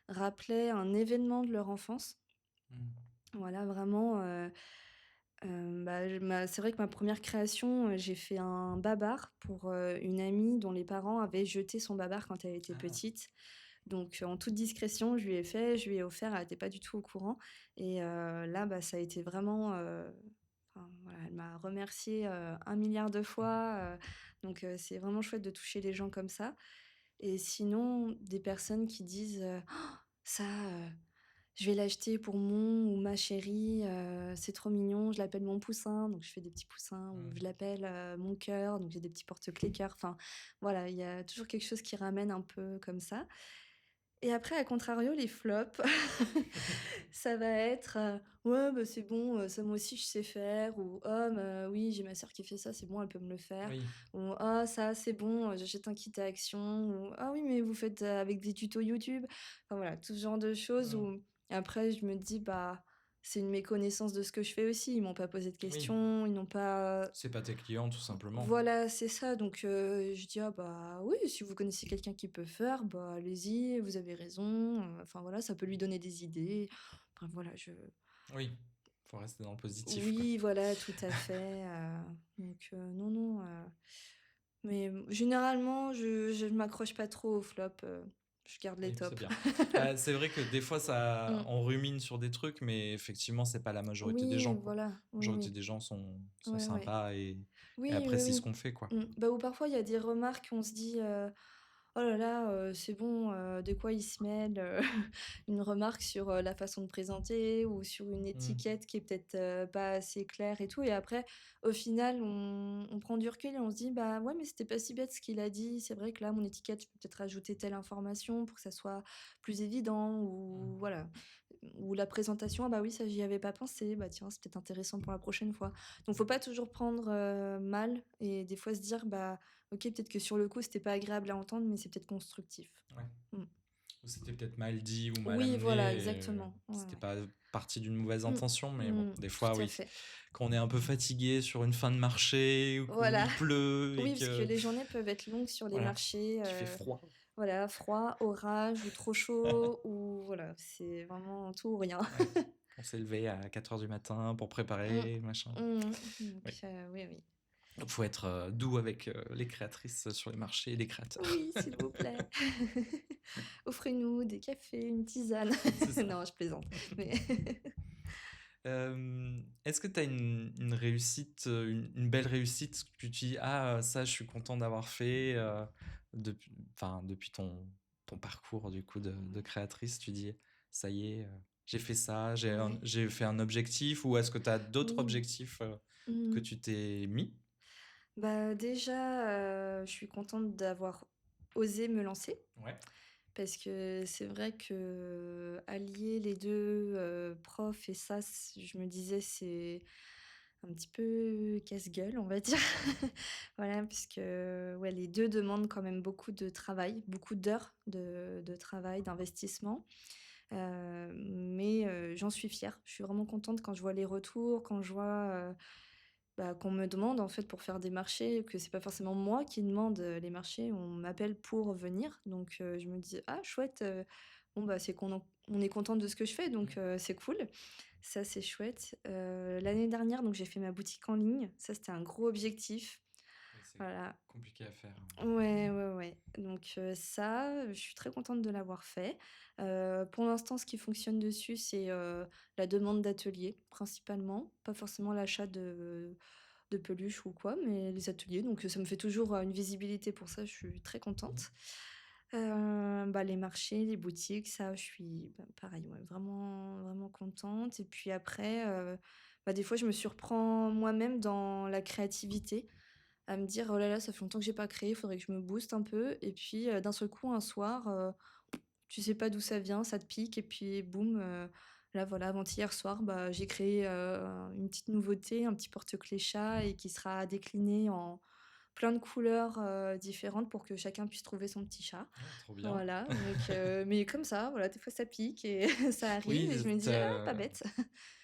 rappelait un événement de leur enfance. Mmh. Voilà, vraiment, bah, c'est vrai que ma première création, j'ai fait un babar pour, une amie dont les parents avaient jeté son babar quand elle était Ah. petite. Donc, en toute discrétion, je lui ai fait, je lui ai offert, elle était pas du tout au courant et là, bah, ça a été vraiment, enfin, voilà, elle m'a remerciée, 1 000 000 de Mmh. fois, donc c'est vraiment chouette de toucher les gens comme ça et sinon, des personnes qui disent, «Ça, je vais l'acheter pour mon ou ma chérie, c'est trop mignon, je l'appelle mon poussin», donc je fais des petits poussins ou je Mmh. l'appelle, mon cœur, donc j'ai des petits porte-clés cœur, enfin, voilà, il y a toujours quelque chose qui ramène un peu comme ça et après à contrario les flops, ça va être, «Ouais, bah, c'est bon, ça moi aussi je sais faire» ou «Oh, bah, oui, j'ai ma sœur qui fait ça, c'est bon, elle peut me le faire» Oui. ou «Ah ça c'est bon, j'achète un kit à Action» ou «Ah oui, mais vous faites, avec des tutos YouTube?» Enfin voilà, tout ce genre de choses Mmh. où après je me dis: «Bah, c'est une méconnaissance de ce que je fais aussi». Ils m'ont pas posé de Oui. questions, ils n'ont pas C'est pas tes clients tout simplement. voilà, c'est ça, donc je dis: «Ah bah, oui, si vous connaissez quelqu'un qui peut faire, bah, allez-y, vous avez raison», enfin voilà, ça peut lui donner des idées. Enfin voilà, je Oui. Faut rester dans le positif, quoi. oui, voilà, tout à fait, donc non, non, mais généralement, je ne m'accroche pas trop aux flops, je garde les Oui, c'est tops. bien. Bah, c'est vrai que des fois ça Mmh. on rumine sur des trucs, mais effectivement, c'est pas la majorité des Oui, gens, quoi. voilà, La oui, majorité oui. des gens sont Ouais, ouais. sympas et Oui, oui, apprécient ce oui. qu'on fait, quoi. Bah, ou parfois il y a des remarques, on se dit, «Oh là là, c'est bon, de quoi il se mêle?» Une remarque sur, la façon de présenter ou sur une Mmh. étiquette qui est peut-être, pas assez claire et tout et après, au final, on prend du recul et on se dit: «Bah, ouais, mais c'était pas si bête ce qu'il a dit. C'est vrai que là, mon étiquette, je peux peut-être rajouter telle information pour que ça soit plus évident» ou Mmh. voilà. Ou la présentation: «Ah bah oui, ça j'y avais pas pensé. Bah tiens, c'est peut-être intéressant pour la prochaine fois». Donc faut pas toujours prendre, mal et des fois se dire: «Bah, OK, peut-être que sur le coup, c'était pas agréable à entendre, mais c'est peut-être constructif». Ouais. Mmh. Ou c'était peut-être mal dit ou mal Oui, voilà, amené, exactement. Ouais, c'était ouais. pas parti d'une mauvaise Mmh. intention, mais bon, Mmh. des fois, Tout à oui, fait. quand on est un peu fatigué sur une fin de marché ou qu'il Voilà. pleut et Oui, parce que que les journées peuvent être longues sur les voilà, marchés, qu'il fait froid. voilà, froid, orage ou trop chaud ou voilà, c'est vraiment tout ou rien. Ouais. On s'est levé à 4 heures du matin pour Mmh. préparer, machin. Mmh mh. Donc Oui. oui, oui. Faut être doux avec les créatrices sur les marchés et les créateurs. Oui, s'il vous plaît. Offrez-nous des cafés, une tisane. C'est ça. Non, je plaisante, mais Est-ce que tu as une réussite, une belle réussite que tu dis: «Ah, ça, je suis content d'avoir fait», depuis ton parcours du coup de créatrice, tu dis: «Ça y est, j'ai fait ça, ouais, j'ai fait un objectif», ou est-ce que tu as d'autres oui. objectifs, que Mmh. tu t'es mis? Bah, déjà, je suis contente d'avoir osé me lancer Ouais. parce que c'est vrai que allier les 2 prof et ça, je me disais, c'est un petit peu casse-gueule, on va dire. Voilà, puisque, ouais, les 2 demandent quand même beaucoup de travail, beaucoup d'heures de travail, d'investissement. Mais j'en suis fière. Je suis vraiment contente quand je vois les retours, quand je vois, bah, qu'on me demande en fait pour faire des marchés, que c'est pas forcément moi qui demande, les marchés, on m'appelle pour venir. Donc je me dis: «Ah chouette, bon bah, c'est on est contente de ce que je fais donc Mmh. c'est cool». Ça, c'est chouette. L'année dernière, donc j'ai fait ma boutique en ligne. Ça, c'était un gros objectif. Oui, c'est Voilà. compliqué à faire. Ouais, ouais, ouais. Donc ça, je suis très contente de l'avoir fait. Pour l'instant, ce qui fonctionne dessus, c'est, la demande d'ateliers principalement, pas forcément l'achat de peluches ou quoi, mais les ateliers. Donc ça me fait toujours, une visibilité pour ça, je suis très Mmh. contente. Bah, les marchés, les boutiques, ça, je suis, bah, pareil, ouais, vraiment, vraiment contente et puis après, bah, des fois, je me surprends moi-même dans la créativité. À me dire: «Oh là là, ça fait longtemps que j'ai pas créé, il faudrait que je me booste un peu» et puis, d'un seul coup, un soir, tu sais pas d'où ça vient, ça te pique et puis boum, là voilà, avant-hier soir, bah, j'ai créé, une petite nouveauté, un petit porte-clés chat et qui sera décliné en plein de couleurs, différentes pour que chacun puisse trouver son petit chat. Ah, trop bien. Voilà, donc mais comme ça, voilà, des fois ça pique et ça arrive et Oui, je me dis: «Ah, pas bête».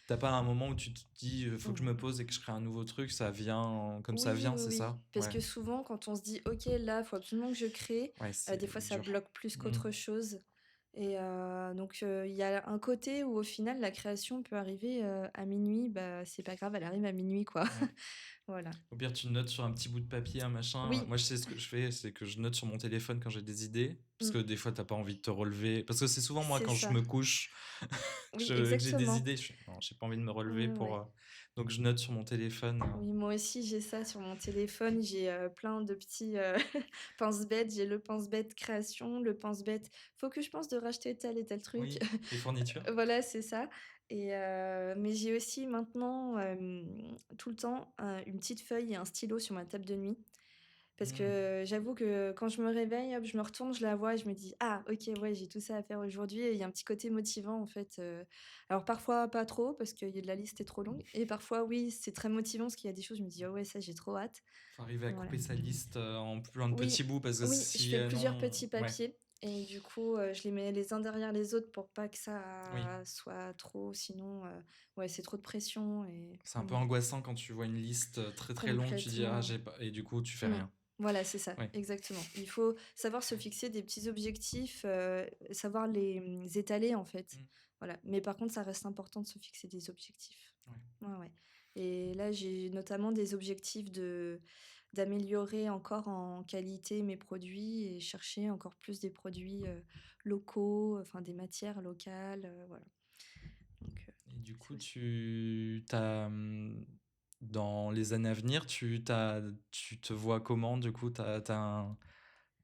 tu pas un moment où tu te dis: «Faut que je me Ouais. pose et que je crée un nouveau truc», ça vient comme ça Oui, vient, oui, c'est oui. ça? Parce Ouais. que souvent, quand on se dit: «OK, là, faut absolument que je crée», Ouais, des fois, c'est ça dur. bloque plus Mmh. qu'autre chose et donc il y a un côté où, au final, la création peut arriver, à minuit. Bah, c'est pas grave, elle arrive à minuit, quoi. Ouais. Voilà. Au pire, tu notes sur un petit bout de papier, un machin. Oui, Moi, je sais ce que je fais, c'est que je note sur mon téléphone quand j'ai des idées, parce mmh, que des fois, t'as pas envie de te relever. Parce que c'est souvent moi c'est quand je ça. me couche Oui, que j'ai des exactement. idées, je fais: «Non, j'ai pas envie de me relever Ouais, pour», ouais. donc je note sur mon téléphone. Oui, moi aussi, j'ai ça sur mon téléphone. J'ai, plein de petits, pense-bêtes. J'ai le pense-bête création, le pense-bête: «Faut que je pense de racheter tel et tel truc». Oui, les fournitures. Voilà, c'est ça et mais j'ai aussi maintenant, tout le temps, une petite feuille et un stylo sur ma table de nuit. Parce Mmh. que j'avoue que quand je me réveille, hop, je me retourne, je la vois et je me dis: «Ah OK, ouais, j'ai tout ça à faire aujourd'hui» et il y a un petit côté motivant en fait, alors parfois pas trop parce que y a de la liste est trop longue et parfois oui, c'est très motivant parce qu'il y a des choses, je me dis: «Ah ouais, ça j'ai trop hâte». Faut arriver à Voilà. couper sa liste, en plein de Oui, petits bouts parce que oui, je si, fais plusieurs non, petits ouais, papiers et du coup, je les mets les uns derrière les autres pour pas que oui. ça soit trop sinon, ouais, c'est trop de pression et C'est un peu angoissant quand tu vois une liste, très, très longue, tu dis: «Ah complètement. j'ai pas», et du coup, tu fais Mmh. rien. Voilà, c'est ça, Oui. exactement. Il faut savoir se fixer des petits objectifs, savoir les, étaler, en fait. Mmh. Voilà, mais par contre, ça reste important de se fixer des objectifs. Ouais. Ouais, ouais et là, j'ai notamment des objectifs d'améliorer encore en qualité mes produits et chercher encore plus des produits, locaux, enfin des matières locales, voilà. Donc Et du c'est coup, aussi dans les années à venir, tu te vois comment du coup? Tu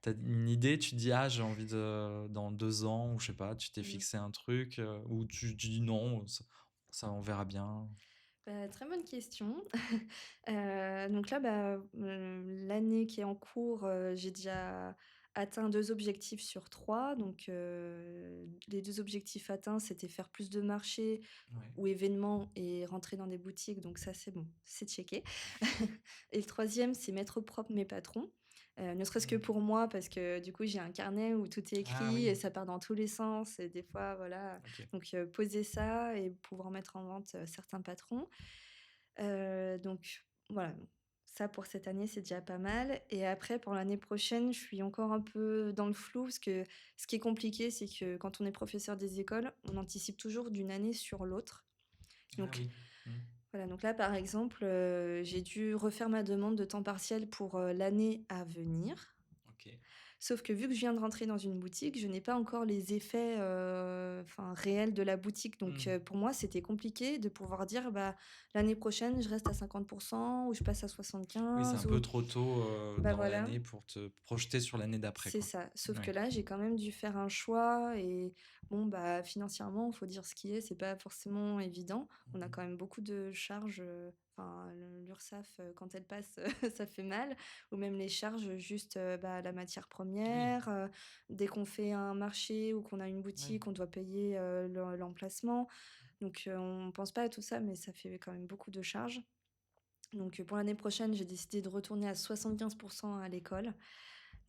une idée? Tu te dis: «Ah, j'ai envie de dans 2 ans», ou je sais pas, tu t'es mmh. fixé un truc, ou tu dis: «Non, ça on verra bien»? Très bonne question. Donc là, bah, l'année qui est en cours, j'ai déjà atteint 2 objectifs sur 3. Donc les 2 objectifs atteints, c'était faire plus de marchés Ouais. ou événements et rentrer dans des boutiques, donc ça, c'est bon, c'est checké. Et le troisième, c'est mettre au propre mes patrons, ne serait-ce que Mmh. pour moi parce que du coup, j'ai un carnet où tout est Ah écrit oui, et ça part dans tous les sens et des fois, voilà, OK. donc poser ça et pouvoir mettre en vente, certains patrons. Donc voilà, ça pour cette année, c'est déjà pas mal et après pour l'année prochaine, je suis encore un peu dans le flou parce que ce qui est compliqué, c'est que quand on est professeur des écoles, on anticipe toujours d'une année sur l'autre. Ah Donc oui. Mmh. Voilà, donc là, par exemple, j'ai dû refaire ma demande de temps partiel pour, l'année à venir. OK. Sauf que vu que je viens de rentrer dans une boutique, je n'ai pas encore les effets, enfin réels de la boutique. Donc, Mmh. pour moi, c'était compliqué de pouvoir dire: «Bah, l'année prochaine, je reste à 50 ou je passe à Oui, c'est un 75 peu ou» trop tôt, bah, dans voilà. l'année pour te projeter sur l'année d'après, C'est quoi. ça. Sauf que Ouais. là, j'ai quand même dû faire un choix et bon, bah, financièrement, il faut dire ce qui est, c'est pas forcément évident. On a Mmh. quand même beaucoup de charges, enfin, l'URSSAF, quand elle passe, ça fait mal ou même les charges, juste, bah, la matière Oui, première, dès qu'on fait un marché ou qu'on a une oui. boutique, on doit payer, l'emplacement. Donc, on pense pas à tout ça, mais ça fait quand même beaucoup de charges. Donc, pour l'année prochaine, j'ai décidé de retourner à 75 à l'école.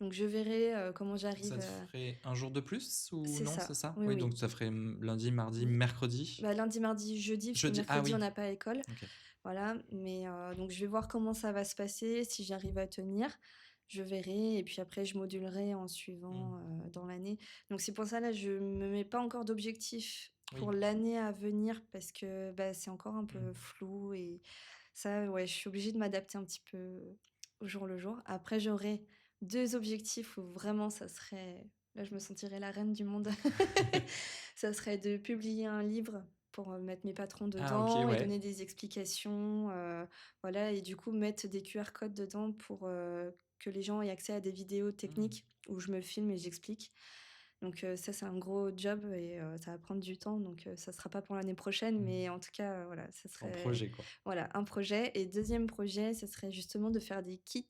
Donc je verrai, comment Ça j'arrive, te ferait un jour de plus ou c'est non, ça, c'est ça? oui, Oui, oui. donc ça ferait, lundi, mardi, Mmh. mercredi? Bah, lundi, mardi, jeudi, parce que Jeudi? Ah mercredi, on oui, n'a pas école. OK. Voilà, mais donc je vais voir comment ça va se passer, si j'arrive à tenir, je verrai et puis après je modulerai en Mmh. suivant, dans l'année. Donc c'est pour ça, là, je me mets pas encore d'objectif Oui. pour l'année à venir parce que, bah, c'est encore un Mmh. peu flou et ça, ouais, je suis obligée de m'adapter un petit peu au jour le jour. Après, j'aurai 2 objectifs où vraiment ça serait là, je me sentirais la reine du monde. Ça serait de publier un livre pour, mettre mes patrons Ah OK, dedans et ouais. donner des explications, voilà et du coup mettre des QR codes dedans pour, que les gens aient accès à des vidéos Mmh. techniques où je me filme et j'explique. Donc ça, c'est un gros job et ça va prendre du temps donc ça sera pas pour l'année prochaine Mmh. mais en tout cas, voilà, ça C'est en serait projet, quoi. voilà, un projet et deuxième projet, ce serait justement de faire des kits.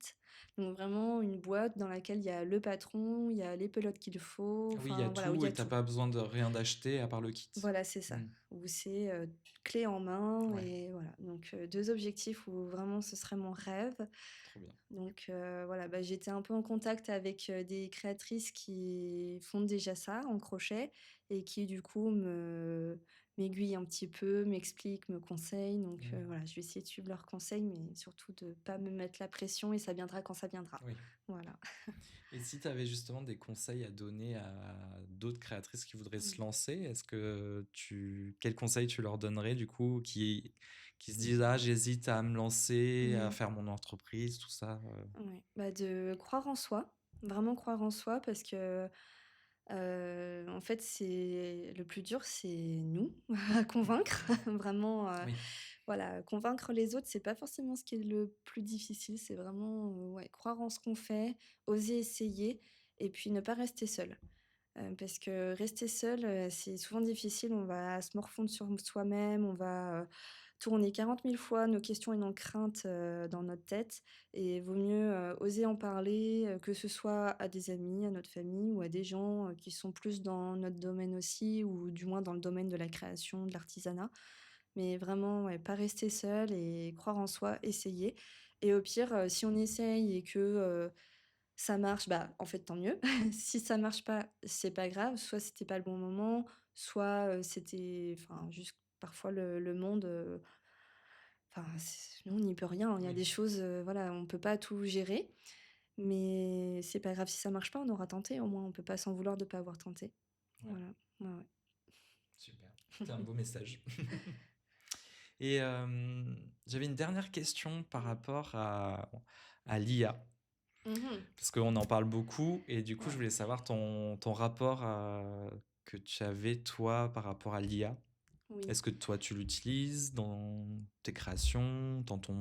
Donc vraiment une boîte dans laquelle il y a le patron, il y a les pelotes qu'il faut, Oui, il y a enfin voilà, où il y tout a et tu as tout. pas besoin de rien d'acheter à part le kit. Voilà, c'est ça. Mmh. Où c'est, clé en main Ouais, et voilà. Donc 2 objectifs où vraiment ce serait mon rêve. trop bien. Donc voilà, bah, j'étais un peu en contact avec, des créatrices qui font déjà ça en crochet et qui du coup m'aiguillent un petit peu, m'expliquent, me conseillent. Donc Mmh. voilà, je vais essayer de suivre leurs conseils, mais surtout de pas me mettre la pression et ça viendra quand ça viendra. Oui. Voilà. Et si tu avais justement des conseils à donner à d'autres créatrices qui voudraient se Mmh. lancer, est-ce que quels conseils tu leur donnerais du coup, qui se disent: «Ah, j'hésite à me lancer, à Mmh. faire mon entreprise», tout ça, Ouais, bah, de croire en soi, vraiment croire en soi parce que, en fait, c'est le plus dur, c'est nous à convaincre. Vraiment, Oui. voilà, convaincre les autres, c'est pas forcément ce qui est le plus difficile, c'est vraiment, ouais, croire en ce qu'on fait, oser essayer et puis ne pas rester seul. Parce que rester seul, c'est souvent difficile. On va se morfondre sur soi-même, on va, tourner 40 000 fois nos questions et nos craintes, dans notre tête et vaut mieux, oser en parler, que ce soit à des amis, à notre famille ou à des gens, qui sont plus dans notre domaine aussi ou du moins dans le domaine de la création, de l'artisanat. Mais vraiment, ouais, pas rester seul et croire en soi, essayer et au pire, si on essaye et que, ça marche, bah, en fait, tant mieux. Si ça marche pas, c'est pas grave, soit c'était pas le bon moment, soit, c'était enfin, juste parfois le monde, enfin, nous, on n'y peut rien. Il y a Oui. des choses, voilà, on peut pas tout gérer, mais c'est pas grave si ça marche pas, on aura tenté au moins, on peut pas s'en vouloir de pas avoir tenté. Ouais, Voilà, ouais, ouais. super. C'est un beau message. Et j'avais une dernière question par Mmh. rapport à l'IA. Mmh. Parce qu'on en parle beaucoup et du coup, je Ouais, voulais savoir ton rapport que tu avais, toi, par rapport à l'IA. oui. Est-ce que toi, tu l'utilises dans tes créations, dans ton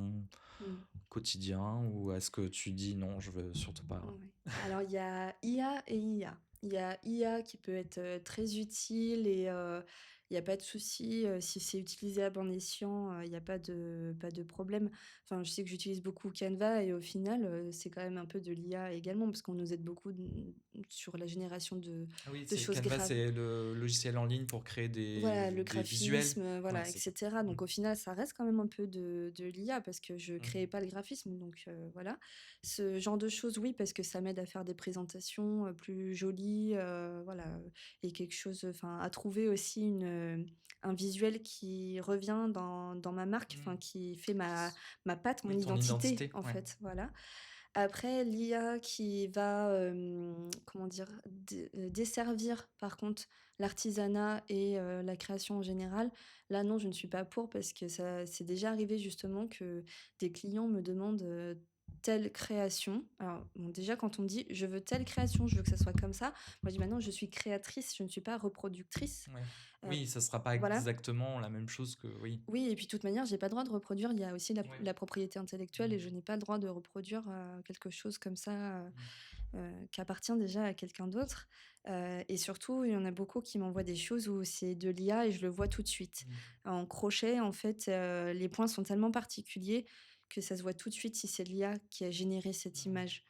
Mmh. quotidien, ou est-ce que tu dis non, je veux surtout pas? Ouais. Alors il y a IA et IA. Il y a IA qui peut être, très utile et il y a pas de souci, si c'est utilisé à bon escient, il y a pas de problème. Enfin, je sais que j'utilise beaucoup Canva et au final, c'est quand même un peu de l'IA également parce qu'on nous aide beaucoup sur la génération de Ah oui, de c'est choses Canva, graves. c'est le logiciel en ligne pour créer Voilà, le des visuels. graphisme, Ouais, voilà et c'est ça. cetera. Mm, Donc au final, ça reste quand même un peu de l'IA parce que je créais mm. pas le graphisme donc voilà. Ce genre de choses, oui, parce que ça m'aide à faire des présentations, plus jolies, voilà, et quelque chose, enfin à trouver aussi un visuel qui revient dans ma marque, enfin Mm. qui fait ma patte, mon Oui, ton identité identité, en ouais. fait, voilà. Après, l'IA qui va, comment dire? Desservir par contre l'artisanat et la création en général, là non, je ne suis pas pour parce que ça c'est déjà arrivé justement que des clients me demandent, telle création. Alors bon, déjà quand on me dit: «Je veux telle création, je veux que ça soit comme ça», moi je dis: «Bah non, je suis créatrice, je ne suis pas reproductrice». Ouais. Heu, Oui, ça sera pas voilà. exactement la même chose que oui. Oui et puis de toute manière, j'ai pas le droit de reproduire. Il y a aussi Ouais. la propriété intellectuelle et je Mmh. n'ai pas le droit de reproduire, quelque chose comme ça, Mmh. qui appartient déjà à quelqu'un d'autre. Et surtout, il y en a beaucoup qui m'envoient des choses où c'est de l'IA et je le vois tout de suite. Mmh. En crochet, en fait, les points sont tellement particuliers que ça se voit tout de suite si c'est l'IA qui a généré cette Mmh. image.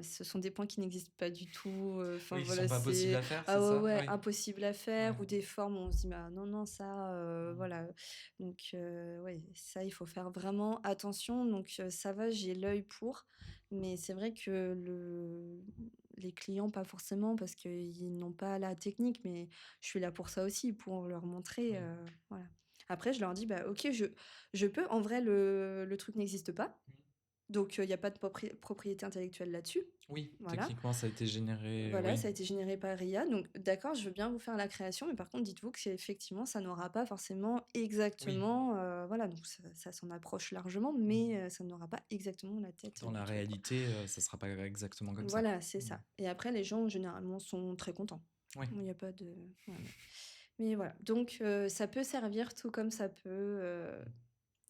Ce sont des points qui n'existent pas du tout, enfin Oui, qui sont voilà, pas possibles c'est à faire, c'est ah ouais, ça? ouais, Oui. impossible à Ouais. faire ou des formes où on se dit: «Bah, non, non, ça, Mmh. voilà». Donc ouais, ça, il faut faire vraiment attention. Donc ça va, j'ai l'œil pour. Mais c'est vrai que les clients, pas forcément parce qu'ils n'ont pas la technique, mais je suis là pour ça aussi, pour leur montrer, Oui. voilà. Après je leur dis: «Bah, OK, je peux». En vrai, le truc n'existe pas, Mmh. donc il y a pas de propriété intellectuelle là-dessus. Oui, Voilà. techniquement, ça a été généré, Voilà, oui. ça a été généré par IA, donc d'accord, je veux bien vous faire la création, mais par contre, dites-vous que c'est effectivement, ça n'aura pas forcément Oui. exactement, voilà, donc ça s'en approche largement, Mmh. mais ça n'aura pas exactement la tête Dans du la truc, quoi. réalité, ça sera pas exactement comme ça. Voilà, c'est Mmh. ça. Et après, les gens, généralement, sont très contents. Oui. Il y a pas de ouais, ouais. Mais voilà, donc ça peut servir tout comme ça peut, Mmh.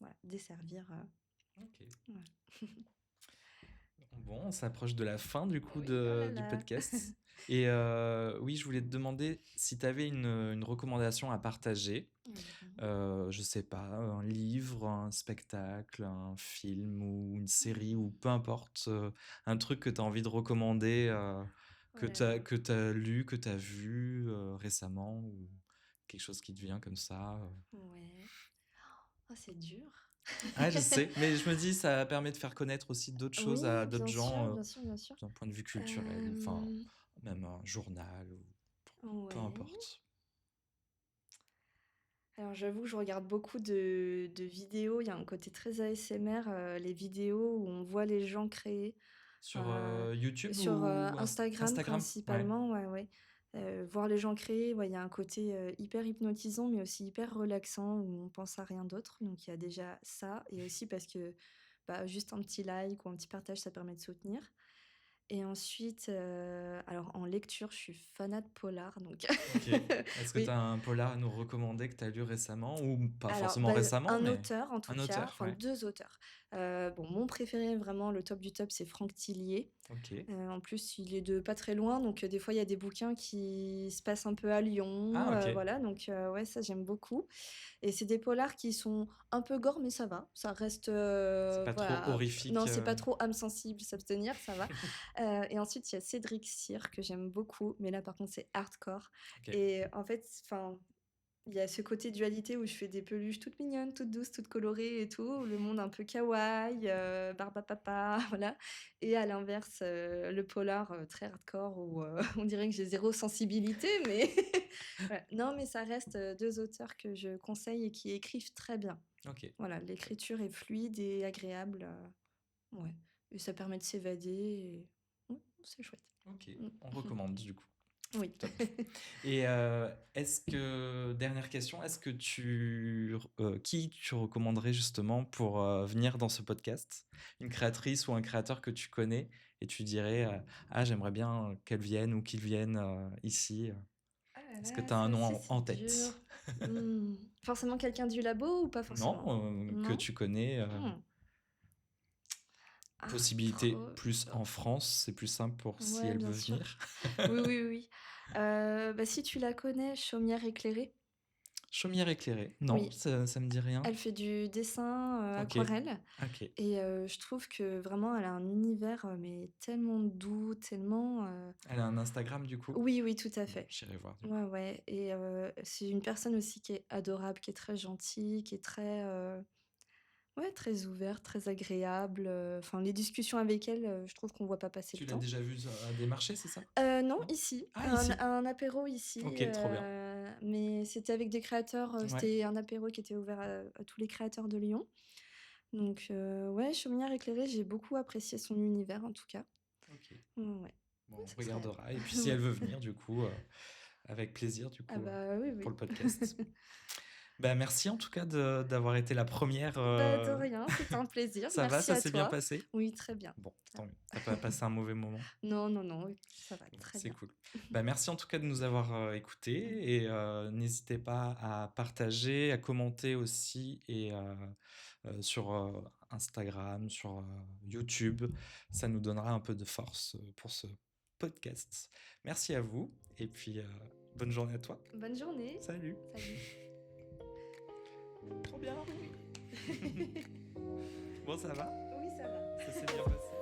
voilà, desservir, OK. voilà. Bon, on s'approche de la fin du coup Oui, oh là du là. podcast et oui, je voulais te demander si tu avais une recommandation à partager. Mmh. Je sais pas, un livre, un spectacle, un film ou une série ou Mmh. peu importe, un truc que tu as envie de recommander, Oh là là. que tu lu, que tu as vu, récemment ou quelque chose qui te vient comme ça, Ouais. Oh, c'est dur. Ouais, je sais, mais je me dis ça permet de faire connaître aussi d'autres choses à Oui, d'autres bien sûr, gens, bien sûr, bien sûr. d'un point de vue culturel ou enfin, Hem, même un journal ou peu ouais. importe. Alors j'avoue que je regarde beaucoup de vidéos. Il y a un côté très ASMR, les vidéos où on voit les gens créer, Sur, heu, YouTube sur, ou Instagram Instagram? Ouais. principalement, ouais, ouais. Voir les gens créer, ouais, il y a un côté, hyper hypnotisant, mais aussi hyper relaxant où on pense à rien d'autre. Donc il y a déjà ça et aussi parce que, bah, juste un petit like ou un petit partage, ça permet de soutenir. Et ensuite, alors en lecture, je suis fanat de polar, donc OK. Est-ce que tu oui. as un polar à nous recommander que tu as lu récemment ou pas Alors, forcément bah, récemment, un mais auteur en tout un cas, auteur? enfin Ouais. 2 auteurs. Bon, mon préféré, vraiment le top du top, c'est Franck Tillier. OK. En plus, il est de pas très loin, donc des fois, il y a des bouquins qui se passent un peu à Lyon, Ah OK. voilà, donc ouais, ça, j'aime beaucoup et c'est des polars qui sont un peu gore, mais ça va. Ça reste, C'est pas trop voilà, non, horrifique, c'est pas trop âme sensible, s'abstenir, ça va. Et ensuite, il y a Cédric Cyr que j'aime beaucoup, mais là, par contre, c'est hardcore OK. et en fait, enfin, il y a ce côté dualité où je fais des peluches toutes mignonnes, toutes douces, toutes colorées et tout, le monde un peu kawaii, barbe à papa, voilà. Et à l'inverse, le polar, très hardcore où, on dirait que j'ai zéro sensibilité, mais voilà. Non, mais ça reste, 2 auteurs que je conseille et qui écrivent très bien. OK. Voilà, l'écriture est fluide et agréable, ouais et ça permet de s'évader et c'est chouette. OK. Mmh. On recommande du coup. Oui. Top. Et est-ce que dernière question, est-ce que qui tu recommanderais justement pour, venir dans ce podcast? Une créatrice ou un créateur que tu connais et tu dirais, «Ah j'aimerais bien qu'elle vienne ou qu'il vienne, ici», Ah là Est-ce que là, tu as un ça nom aussi, en c'est tête? dur. Forcément quelqu'un du labo ou pas Non, forcément? que Non? tu connais, Mmh. Ah, possibilité trop plus en France, c'est plus simple pour si ouais, elle bien veut sûr. venir. Oui, oui, oui. Bah, si tu la connais, Chaumière éclairée? Chaumière éclairée, non, Oui, ça me dit rien. elle fait du dessin, OK, aquarelle OK. et je trouve que vraiment elle a un univers, mais tellement doux, tellement, Elle a un Instagram du coup? oui, oui, tout à Bon, fait. j'irai voir du coup. Ouais, ouais et c'est une personne aussi qui est adorable, qui est très gentille, qui est très, ouais, très ouverte, très agréable, enfin les discussions avec elle, je trouve qu'on voit pas passer le Tu l'as temps. déjà vue à des marchés, c'est ça? Non, Non? ici, Ah ici? un apéro ici, OK, trop bien. mais c'était avec des créateurs, Ouais, c'était un apéro qui était ouvert à tous les créateurs de Lyon. Donc ouais, Chaumière éclairée, j'ai beaucoup apprécié son univers en tout cas. Ok. Ouais, Bon, ouais, on ce serait elle. regardera. Et puis si elle Ouais. veut venir, du coup, avec plaisir, du Ah coup, bah oui, pour oui. le podcast. Bah, merci en tout cas d'avoir été la première. Bah de rien, c'était un plaisir. Ça va, Merci ça à s'est bien toi. passé? Oui, très bien. Bon, Ça tant va. mieux. T'as pas passé un mauvais moment? Non, non, non, oui, ça va Bon, très c'est bien. cool. Bah, merci en tout cas de nous avoir écoutés et n'hésitez pas à partager, à commenter aussi et sur Instagram, sur YouTube. Ça nous donnera un peu de force pour ce podcast. Merci à vous et puis bonne journée à toi. Bonne journée. Salut. Salut. Trop bien. Oui. Bon, ça va? Oui, ça va. Ça s'est bien passé.